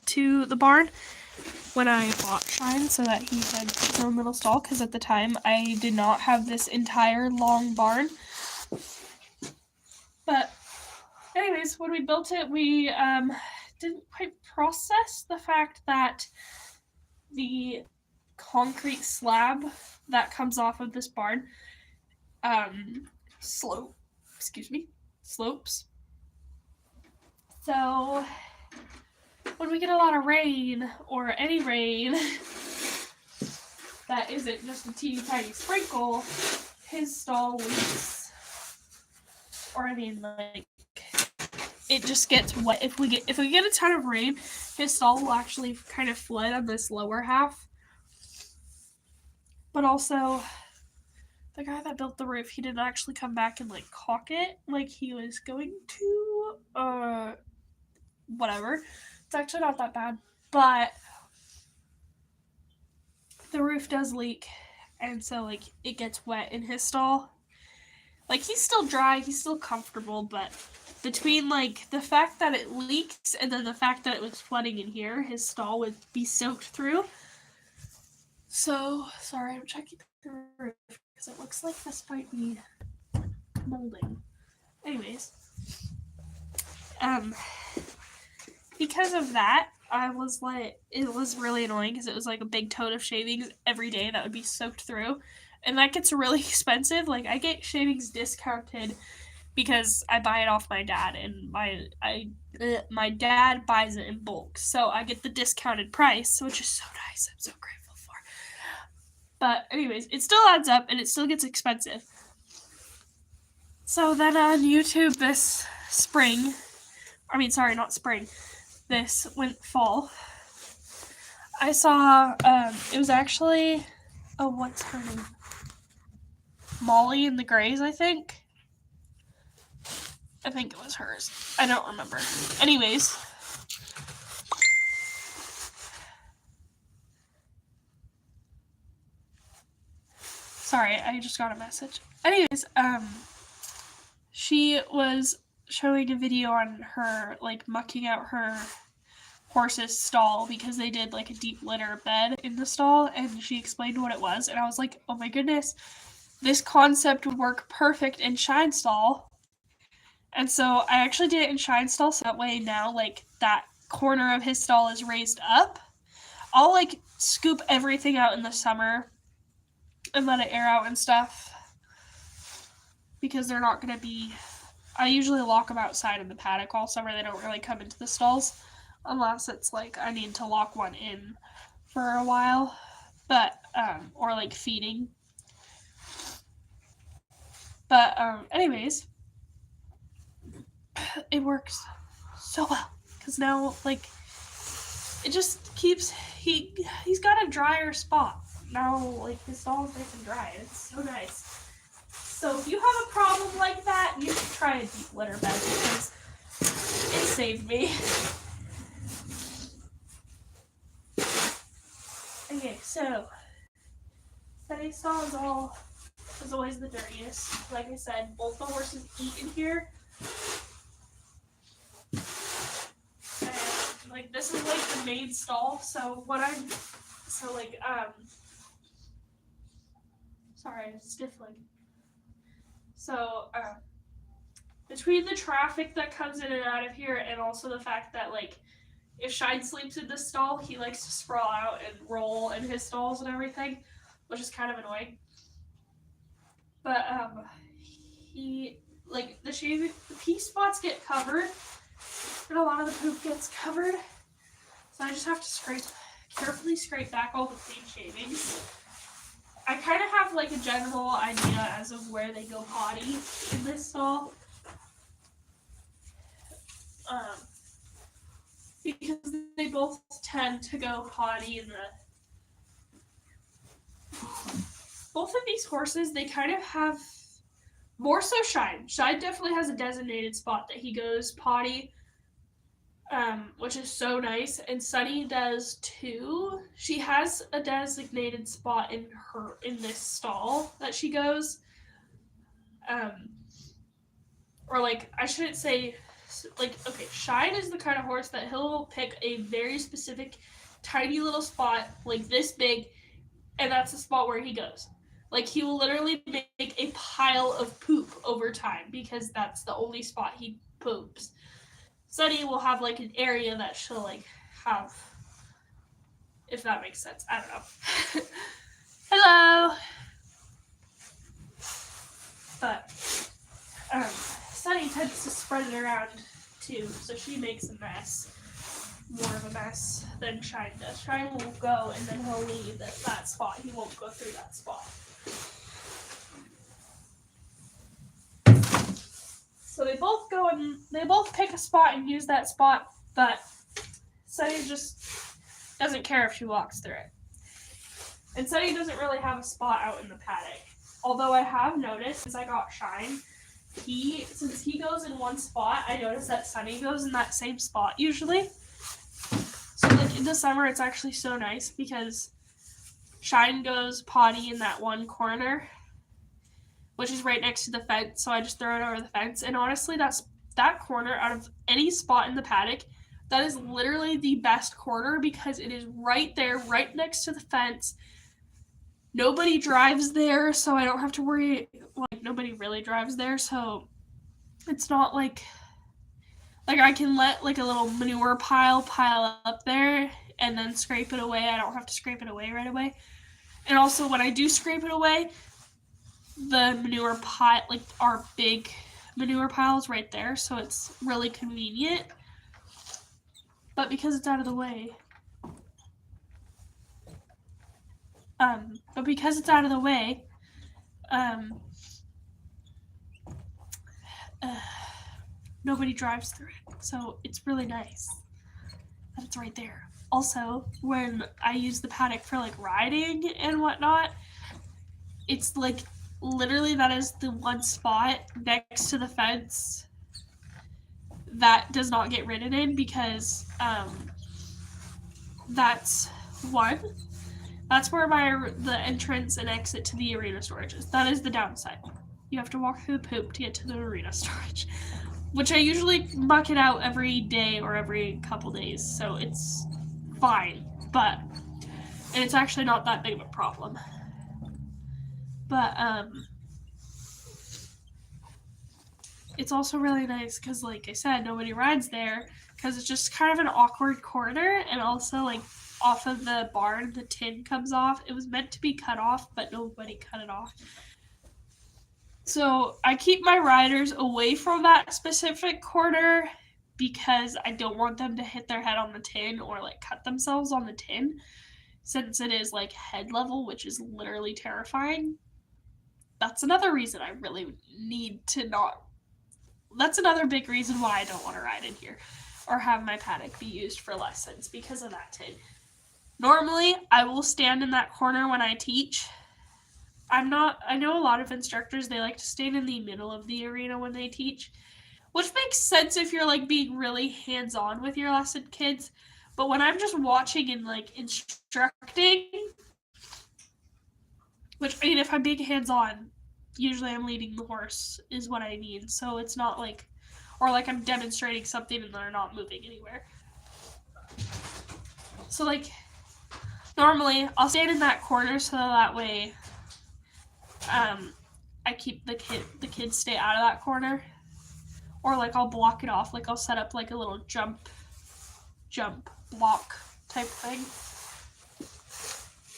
to the barn when I bought Shine so that he had his own little stall, because at the time I did not have this entire long barn. But anyways, when we built it, we didn't quite process the fact that the concrete slab that comes off of this barn slopes. So when we get a lot of rain, or any rain that isn't just a teeny tiny sprinkle, his stall leaks. Or I mean, like, it just gets wet. If we get a ton of rain, his stall will actually kind of flood on this lower half. But also, the guy that built the roof, he didn't actually come back and like caulk it like he was going to. Whatever. It's actually not that bad, but the roof does leak, and so like it gets wet in his stall. Like, he's still dry, he's still comfortable, but between like the fact that it leaks and then the fact that it was flooding in here, his stall would be soaked through. So sorry, I'm checking the roof because it looks like this might be molding. Anyways, because of that, I was like, it was really annoying because it was like a big tote of shavings every day that would be soaked through, and that gets really expensive. Like, I get shavings discounted because I buy it off my dad, and my dad buys it in bulk, so I get the discounted price, which is so nice. I'm so grateful for. But anyways, it still adds up, and it still gets expensive. So then on YouTube this spring, not spring, this fall, I saw, it was actually, what's her name? Molly and the Grays, I think it was hers. I don't remember. Anyways, sorry, I just got a message. Anyways, she was showing a video on her, like, mucking out her horse's stall because they did, like, a deep litter bed in the stall, and she explained what it was, and I was like, oh my goodness, this concept would work perfect in Shine stall. And so I actually did it in Shine stall, so that way now, like, that corner of his stall is raised up. I'll, like, scoop everything out in the summer and let it air out and stuff, because they're not going to be, I usually lock them outside in the paddock all summer. They don't really come into the stalls unless it's like I need to lock one in for a while, but or like feeding. But anyways, it works so well because now, like, it just keeps, he's got a drier spot now. Like, his stall is nice and dry. It's so nice. So if you have a problem like that, you should try a deep litter bed because it saved me. Okay, so Sunny's stall is always the dirtiest. Like I said, both the horses eat in here. And like, this is like the main stall, so sorry, I'm sniffling. So, between the traffic that comes in and out of here, and also the fact that, like, if Shine sleeps in this stall, he likes to sprawl out and roll in his stalls and everything, which is kind of annoying. But, he, like, the pee spots get covered, and a lot of the poop gets covered, so I just have to carefully scrape back all the clean shavings. I kind of have, like, a general idea as of where they go potty in this stall. Because they both tend to go potty in both of these horses, they kind of have, more so Shine. Shine definitely has a designated spot that he goes potty. which is so nice. And Sunny does too. She has a designated spot in this stall that she goes. Um, or like I shouldn't say, like, okay, Shine is the kind of horse that he'll pick a very specific, tiny little spot like this big, and that's the spot where he goes. Like he will literally make a pile of poop over time because that's the only spot he poops. Sunny will have like an area that she'll like have, if that makes sense. I don't know. Hello. But Sunny tends to spread it around too, so she makes a mess. More of a mess than Shine does. Shine will go and then he'll leave at that spot. He won't go through that spot. So they both go and they both pick a spot and use that spot, but Sunny just doesn't care if she walks through it. And Sunny doesn't really have a spot out in the paddock. Although I have noticed since I got Shine, since he goes in one spot, I noticed that Sunny goes in that same spot usually. So like in the summer, it's actually so nice because Shine goes potty in that one corner, which is right next to the fence. So I just throw it over the fence. And honestly, that corner out of any spot in the paddock, that is literally the best corner because it is right there, right next to the fence. Nobody drives there, so I don't have to worry. Like nobody really drives there, so it's not like I can let like a little manure pile up there and then scrape it away. I don't have to scrape it away right away. And also when I do scrape it away, the manure pile, like our big manure pile is right there, so it's really convenient. But because it's out of the way, nobody drives through it, so it's really nice that it's right there. Also, when I use the paddock for like riding and whatnot, it's like literally that is the one spot next to the fence that does not get ridden in because that's where the entrance and exit to the arena storage is. That is the downside. You have to walk through the poop to get to the arena storage, which I usually muck it out every day or every couple days, so it's fine. And it's actually not that big of a problem. But it's also really nice because, like I said, nobody rides there because it's just kind of an awkward corner, and also like off of the barn, the tin comes off. It was meant to be cut off, but nobody cut it off. So I keep my riders away from that specific corner because I don't want them to hit their head on the tin or like cut themselves on the tin, since it is like head level, which is literally terrifying. That's another reason I really need to not. That's another big reason why I don't want to ride in here or have my paddock be used for lessons because of that tin. Normally, I will stand in that corner when I teach. I know a lot of instructors, they like to stand in the middle of the arena when they teach, which makes sense if you're like being really hands-on with your lesson kids. But when I'm just watching and like instructing, which I mean, if I'm being hands-on, usually I'm leading the horse is what I mean. So it's not like, or like I'm demonstrating something and they're not moving anywhere. So like, normally I'll stand in that corner so that way I keep the kids stay out of that corner. Or like I'll block it off. Like I'll set up like a little jump block type thing.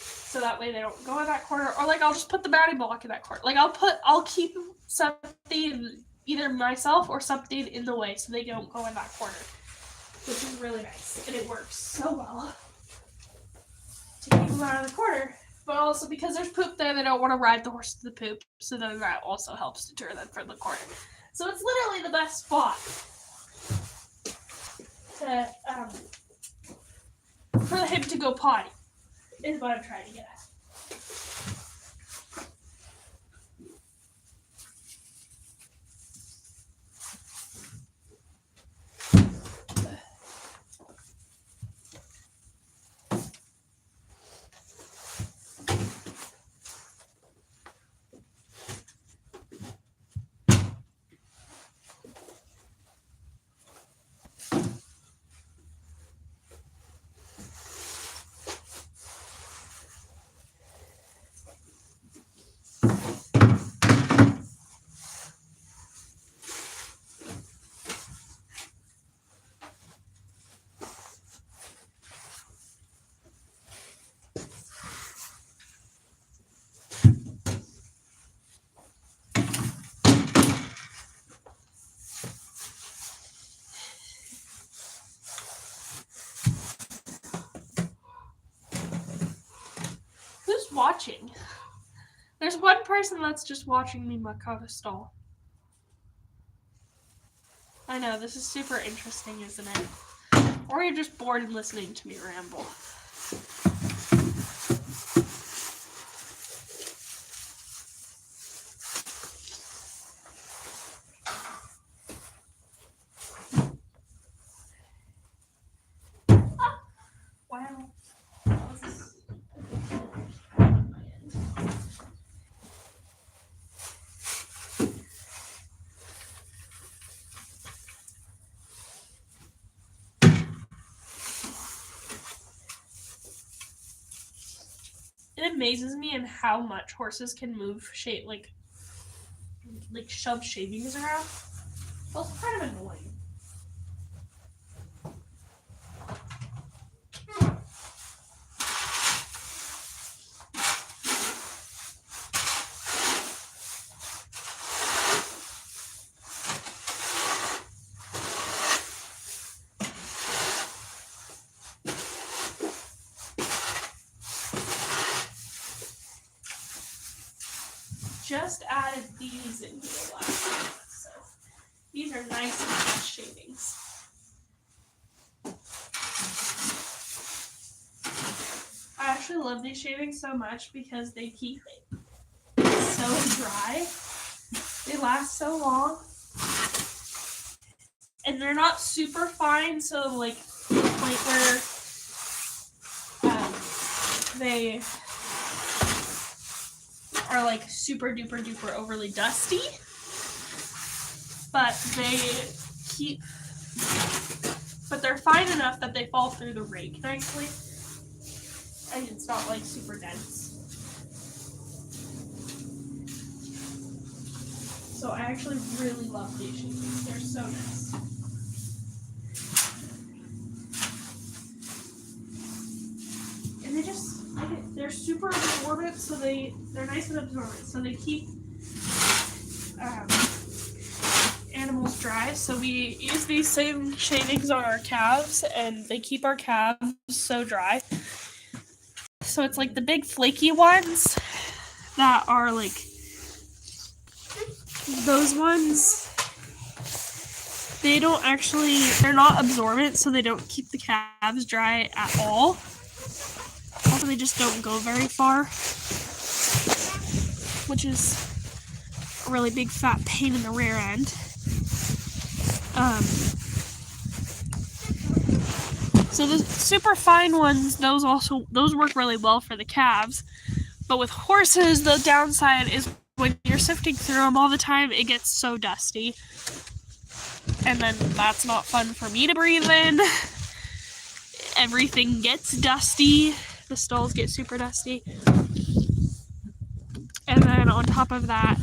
So that way they don't go in that corner. Or like I'll just put the bounding block in that corner. Like I'll keep something, either myself or something, in the way so they don't go in that corner. Which is really nice. And it works so well to keep them out of the corner. But also because there's poop there, they don't want to ride the horse to the poop. So then that also helps deter them from the corner. So it's literally the best spot for him to go potty, is what I'm trying to get at. watching. There's one person that's just watching me muck out a stall. I know, this is super interesting, isn't it? Or you're just bored and listening to me ramble. Wow. It amazes me in how much horses can move like shove shavings around. Well, it's kind of annoying. Just added these in here last month, so these are nice and good shavings. I actually love these shavings so much because they keep it so dry. They last so long. And they're not super fine, so like to the point where they are like super duper duper overly dusty, but they're fine enough that they fall through the rake nicely, and it's not like super dense. So I actually really love these shavings. They're so nice. And they're super absorbent, so they're nice and absorbent, so they keep animals dry. So we use these same shavings on our calves, and they keep our calves so dry. So it's like the big flaky ones that are like those ones. They're not absorbent, so they don't keep the calves dry at all. Also, they just don't go very far, which is a really big fat pain in the rear end. So the super fine ones, those work really well for the calves. But with horses, the downside is when you're sifting through them all the time, it gets so dusty. And then that's not fun for me to breathe in. Everything gets dusty. The stalls get super dusty. And then on top of that,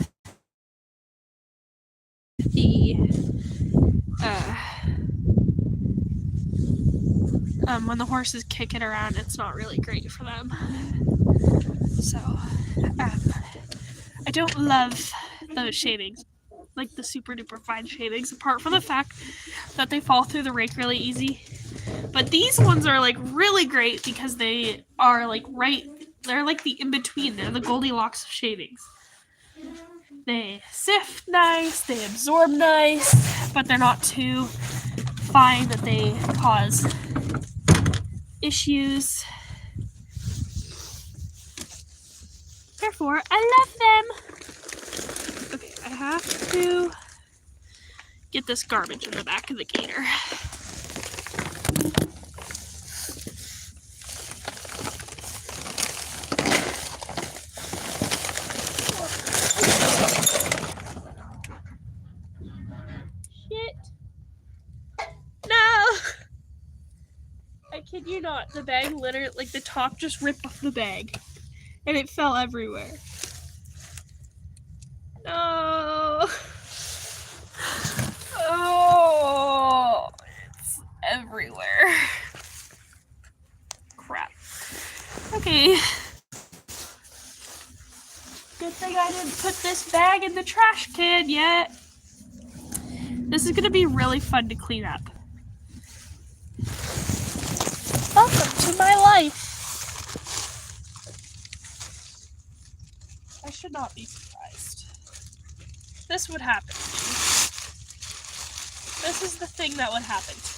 when the horses kick it around, it's not really great for them. So, I don't love those shavings, like the super duper fine shavings, apart from the fact that they fall through the rake really easy. But these ones are like really great because they are like they're like the in-between. They're the Goldilocks of shavings. They sift nice, they absorb nice, but they're not too fine that they cause issues. Therefore, I love them. Okay, I have to get this garbage in the back of the gator. Shit. No! I kid you not, the bag literally, like the top just ripped off the bag. And it fell everywhere. No. Oh, it's everywhere. Crap. Okay. Good thing I didn't put this bag in the trash can yet. This is gonna be really fun to clean up. Welcome to my life. should not be surprised. This would happen to me. This is the thing that would happen to me.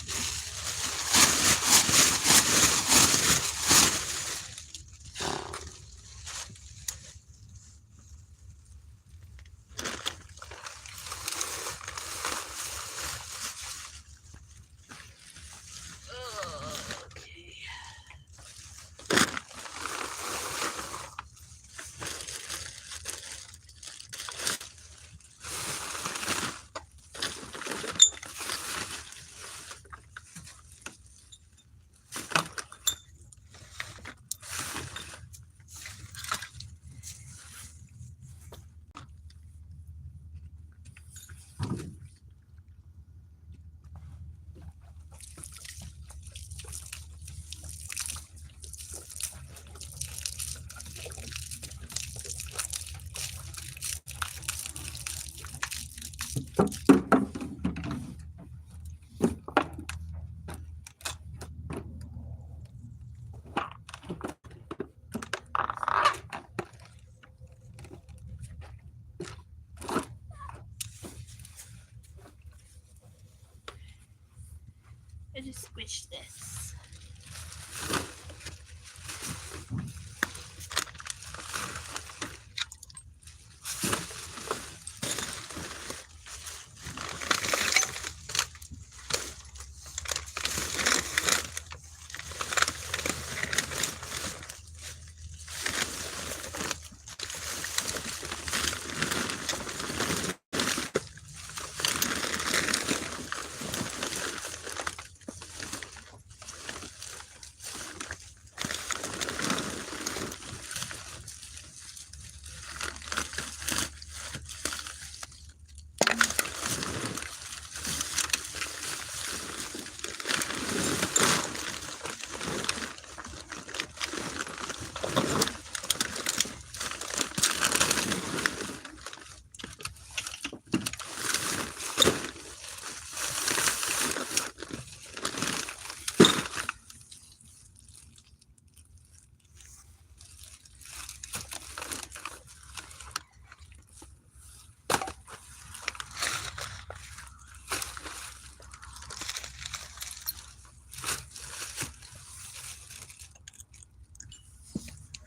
I just squished this.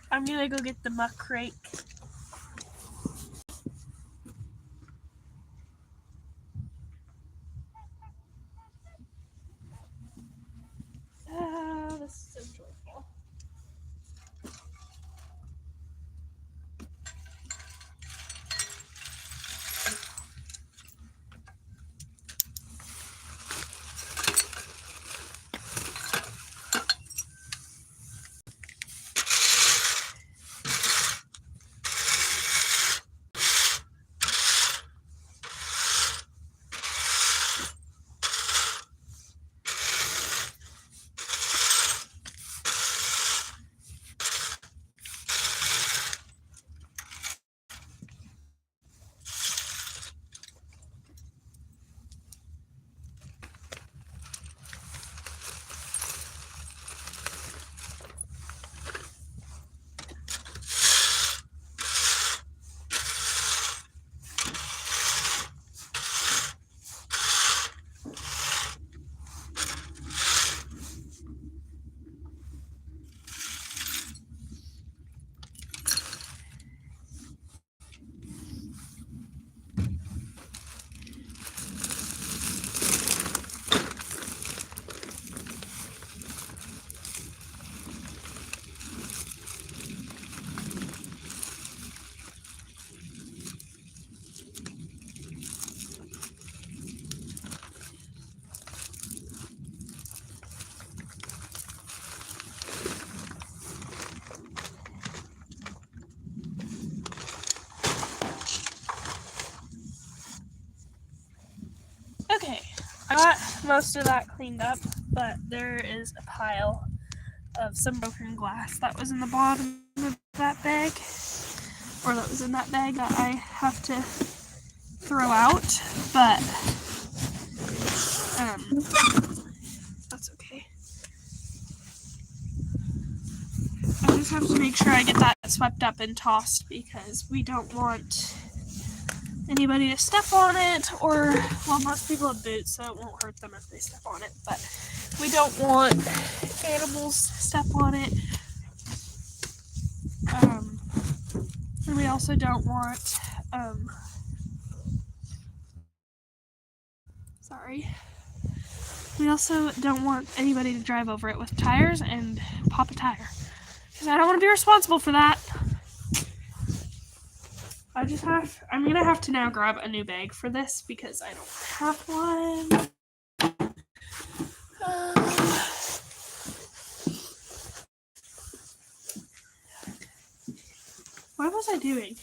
I'm gonna go get the muck rake. This is so joyful. Okay, I got most of that cleaned up, but there is a pile of some broken glass that was in the bottom of that bag, or that was in that bag that I have to throw out, but that's okay. I just have to make sure I get that swept up and tossed because we don't want anybody to step on it, or, well, most people have boots, so it won't hurt them if they step on it, but we don't want animals to step on it. And we also don't want, we also don't want anybody to drive over it with tires and pop a tire, because I don't want to be responsible for that. I'm gonna have to now grab a new bag for this because I don't have one. What was I doing?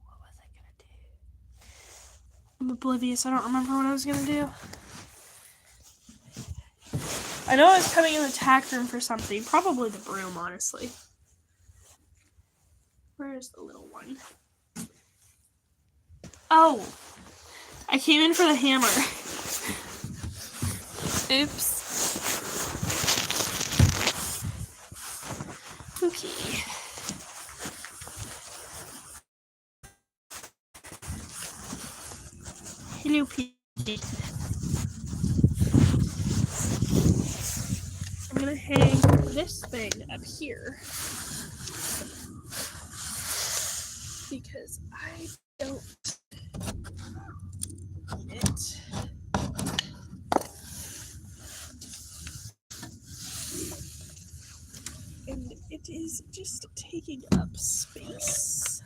What was I gonna do? I'm oblivious. I don't remember what I was gonna do. I know I was coming in the tack room for something. Probably the broom, honestly. Where's the little one? Oh! I came in for the hammer. Oops. Okay. Hello, Pete. I'm gonna hang this thing up here because I don't need it. And it is just taking up space.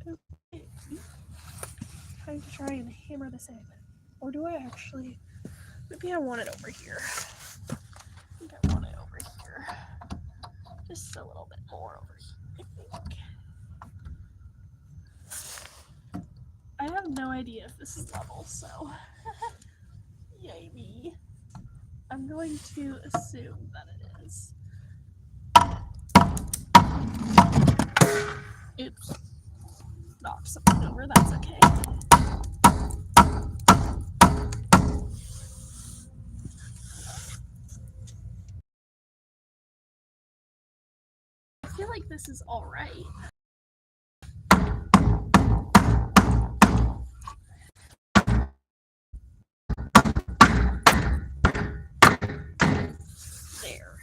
Okay. Time to try and hammer this in. Or do I actually? Maybe I want it over here. I think I want it over here. Just a little bit more over here, I think. I have no idea if this is level, so yay me. I'm going to assume that it is. Oops. Knocked something over, that's okay. I feel like this is alright. There.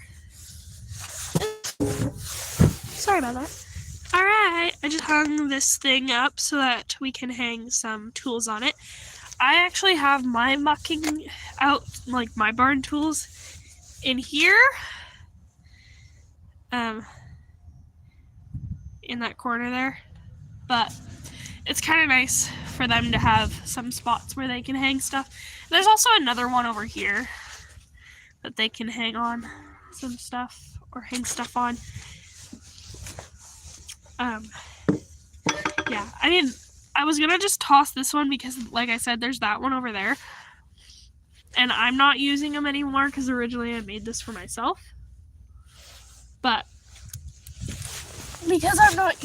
Sorry about that. Alright, I just hung this thing up so that we can hang some tools on it. I actually have my mucking out, like my barn tools, in here. In that corner there. But it's kind of nice for them to have some spots where they can hang stuff. There's also another one over here that they can hang on some stuff or hang stuff on. Yeah, I mean, I was gonna just toss this one because, like I said, there's that one over there. And I'm not using them anymore because originally I made this for myself. But because I'm not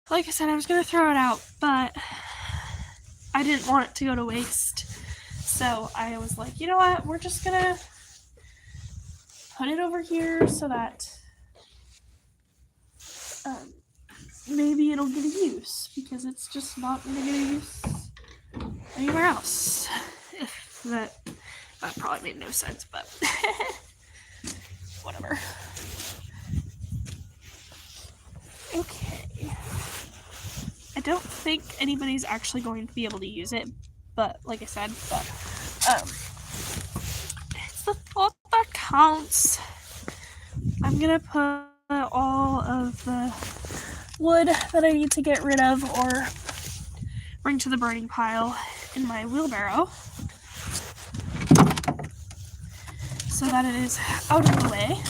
like I said, I was gonna throw it out, but I didn't want it to go to waste. So I was like, you know what, we're just gonna put it over here so that maybe it'll get a use, because it's just not gonna get a use anywhere else. If that probably made no sense, but whatever. Okay. I don't think anybody's actually going to be able to use it, but like I said, it's the thought that counts. I'm gonna put all of the wood that I need to get rid of or bring to the burning pile in my wheelbarrow so that it is out of the way.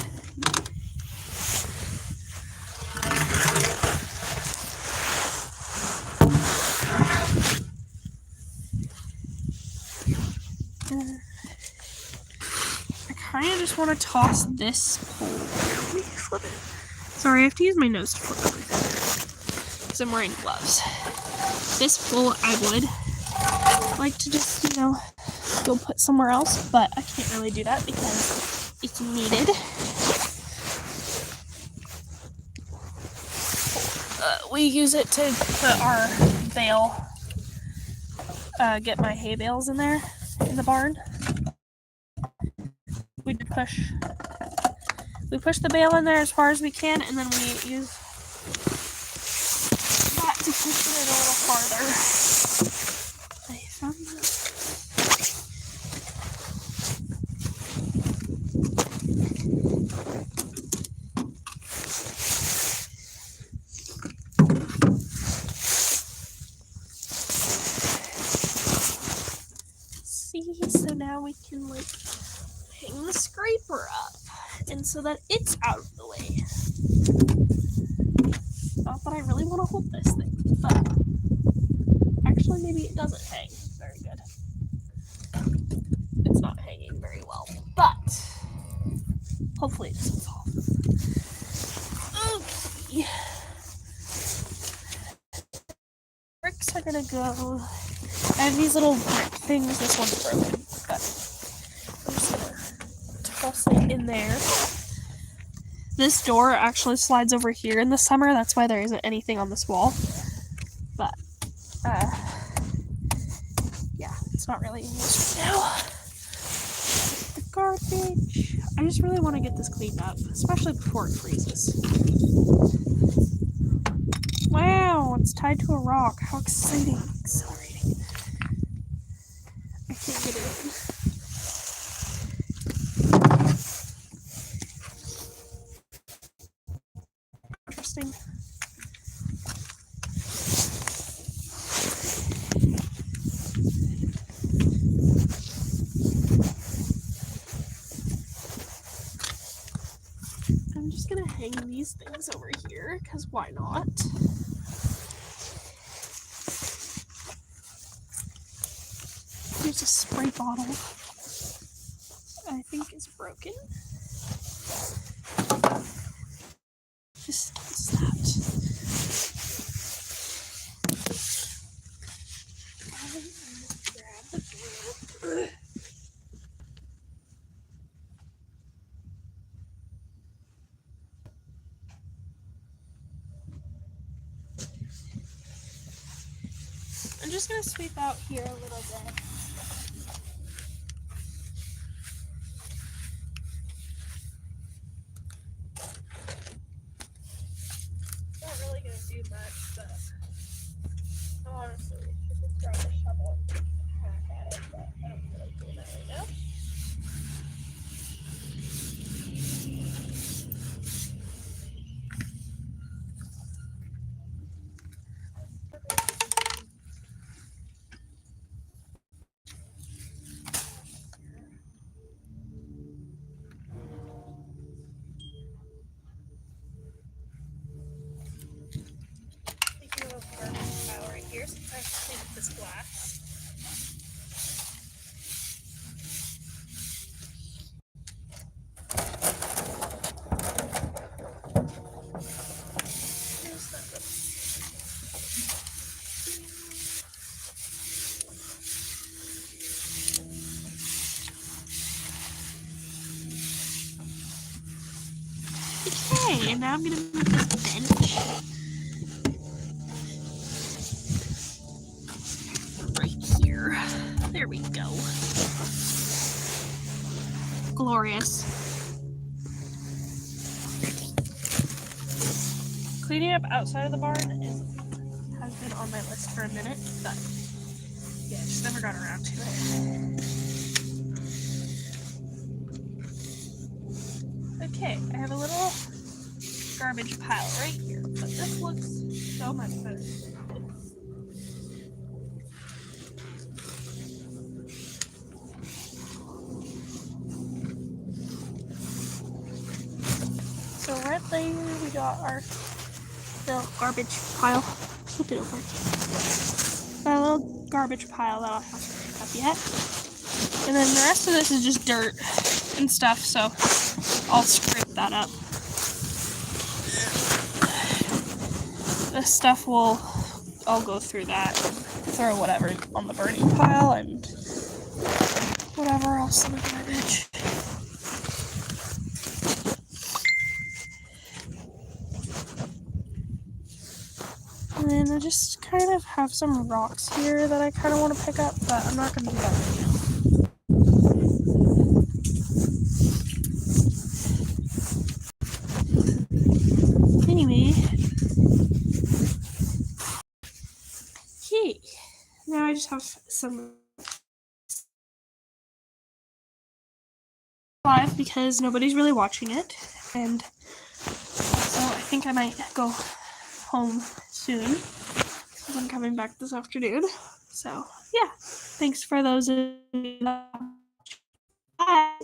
I kind of just want to toss this pole. Let me flip it. Sorry, I have to use my nose to flip everything. because I'm wearing gloves. This wool I would like to just, go put somewhere else, but I can't really do that because it's needed. We use it to put our bale, get my hay bales in there in the barn. We push the bale in there as far as we can, and then we use that to push it in a little farther. I found this. See, so now we can hang the scraper up, and so that it's out of the way. Not that I really want to hold this thing, but actually maybe it doesn't hang very good. It's not hanging very well, but hopefully it doesn't fall. Okay. Bricks are gonna go. I have these little brick things. This one's broken, but I'm just gonna toss it in there. This door actually slides over here in the summer. That's why there isn't anything on this wall. But, yeah, it's not really in use right now. The garbage. I just really want to get this cleaned up, especially before it freezes. Wow, it's tied to a rock. How exciting. Exhilarating. I can't get it in. Interesting. I'm just gonna hang these things over here, because why not? Here's a spray bottle. I think is broken. Just that. Grab the glue. I'm just gonna sweep out here a little bit. Not really gonna do much, but honestly, I should just grab a shovel and hack at it, but I don't really do that right now. Taking a little garbage pile right here, so I have to clean up this glass. Okay, and now I'm gonna move this bench right here. There we go. Glorious. Cleaning up outside of the barn has been on my list for a minute, but yeah, just never got around to it. Okay, I have a little garbage pile right here, but this looks so much better than this. So right there we got our little garbage pile. Flip it over. Got a little garbage pile that I'll have to pick up yet. And then the rest of this is just dirt and stuff, so I'll scrape that up. this stuff I'll go through that and throw whatever on the burning pile and whatever else in the garbage. And then I just kind of have some rocks here that I kind of want to pick up, but I'm not going to do that right now. Anyway, okay, now I just have some live because nobody's really watching it, and so I think I might go home soon because I'm coming back this afternoon. So yeah, thanks for those of you that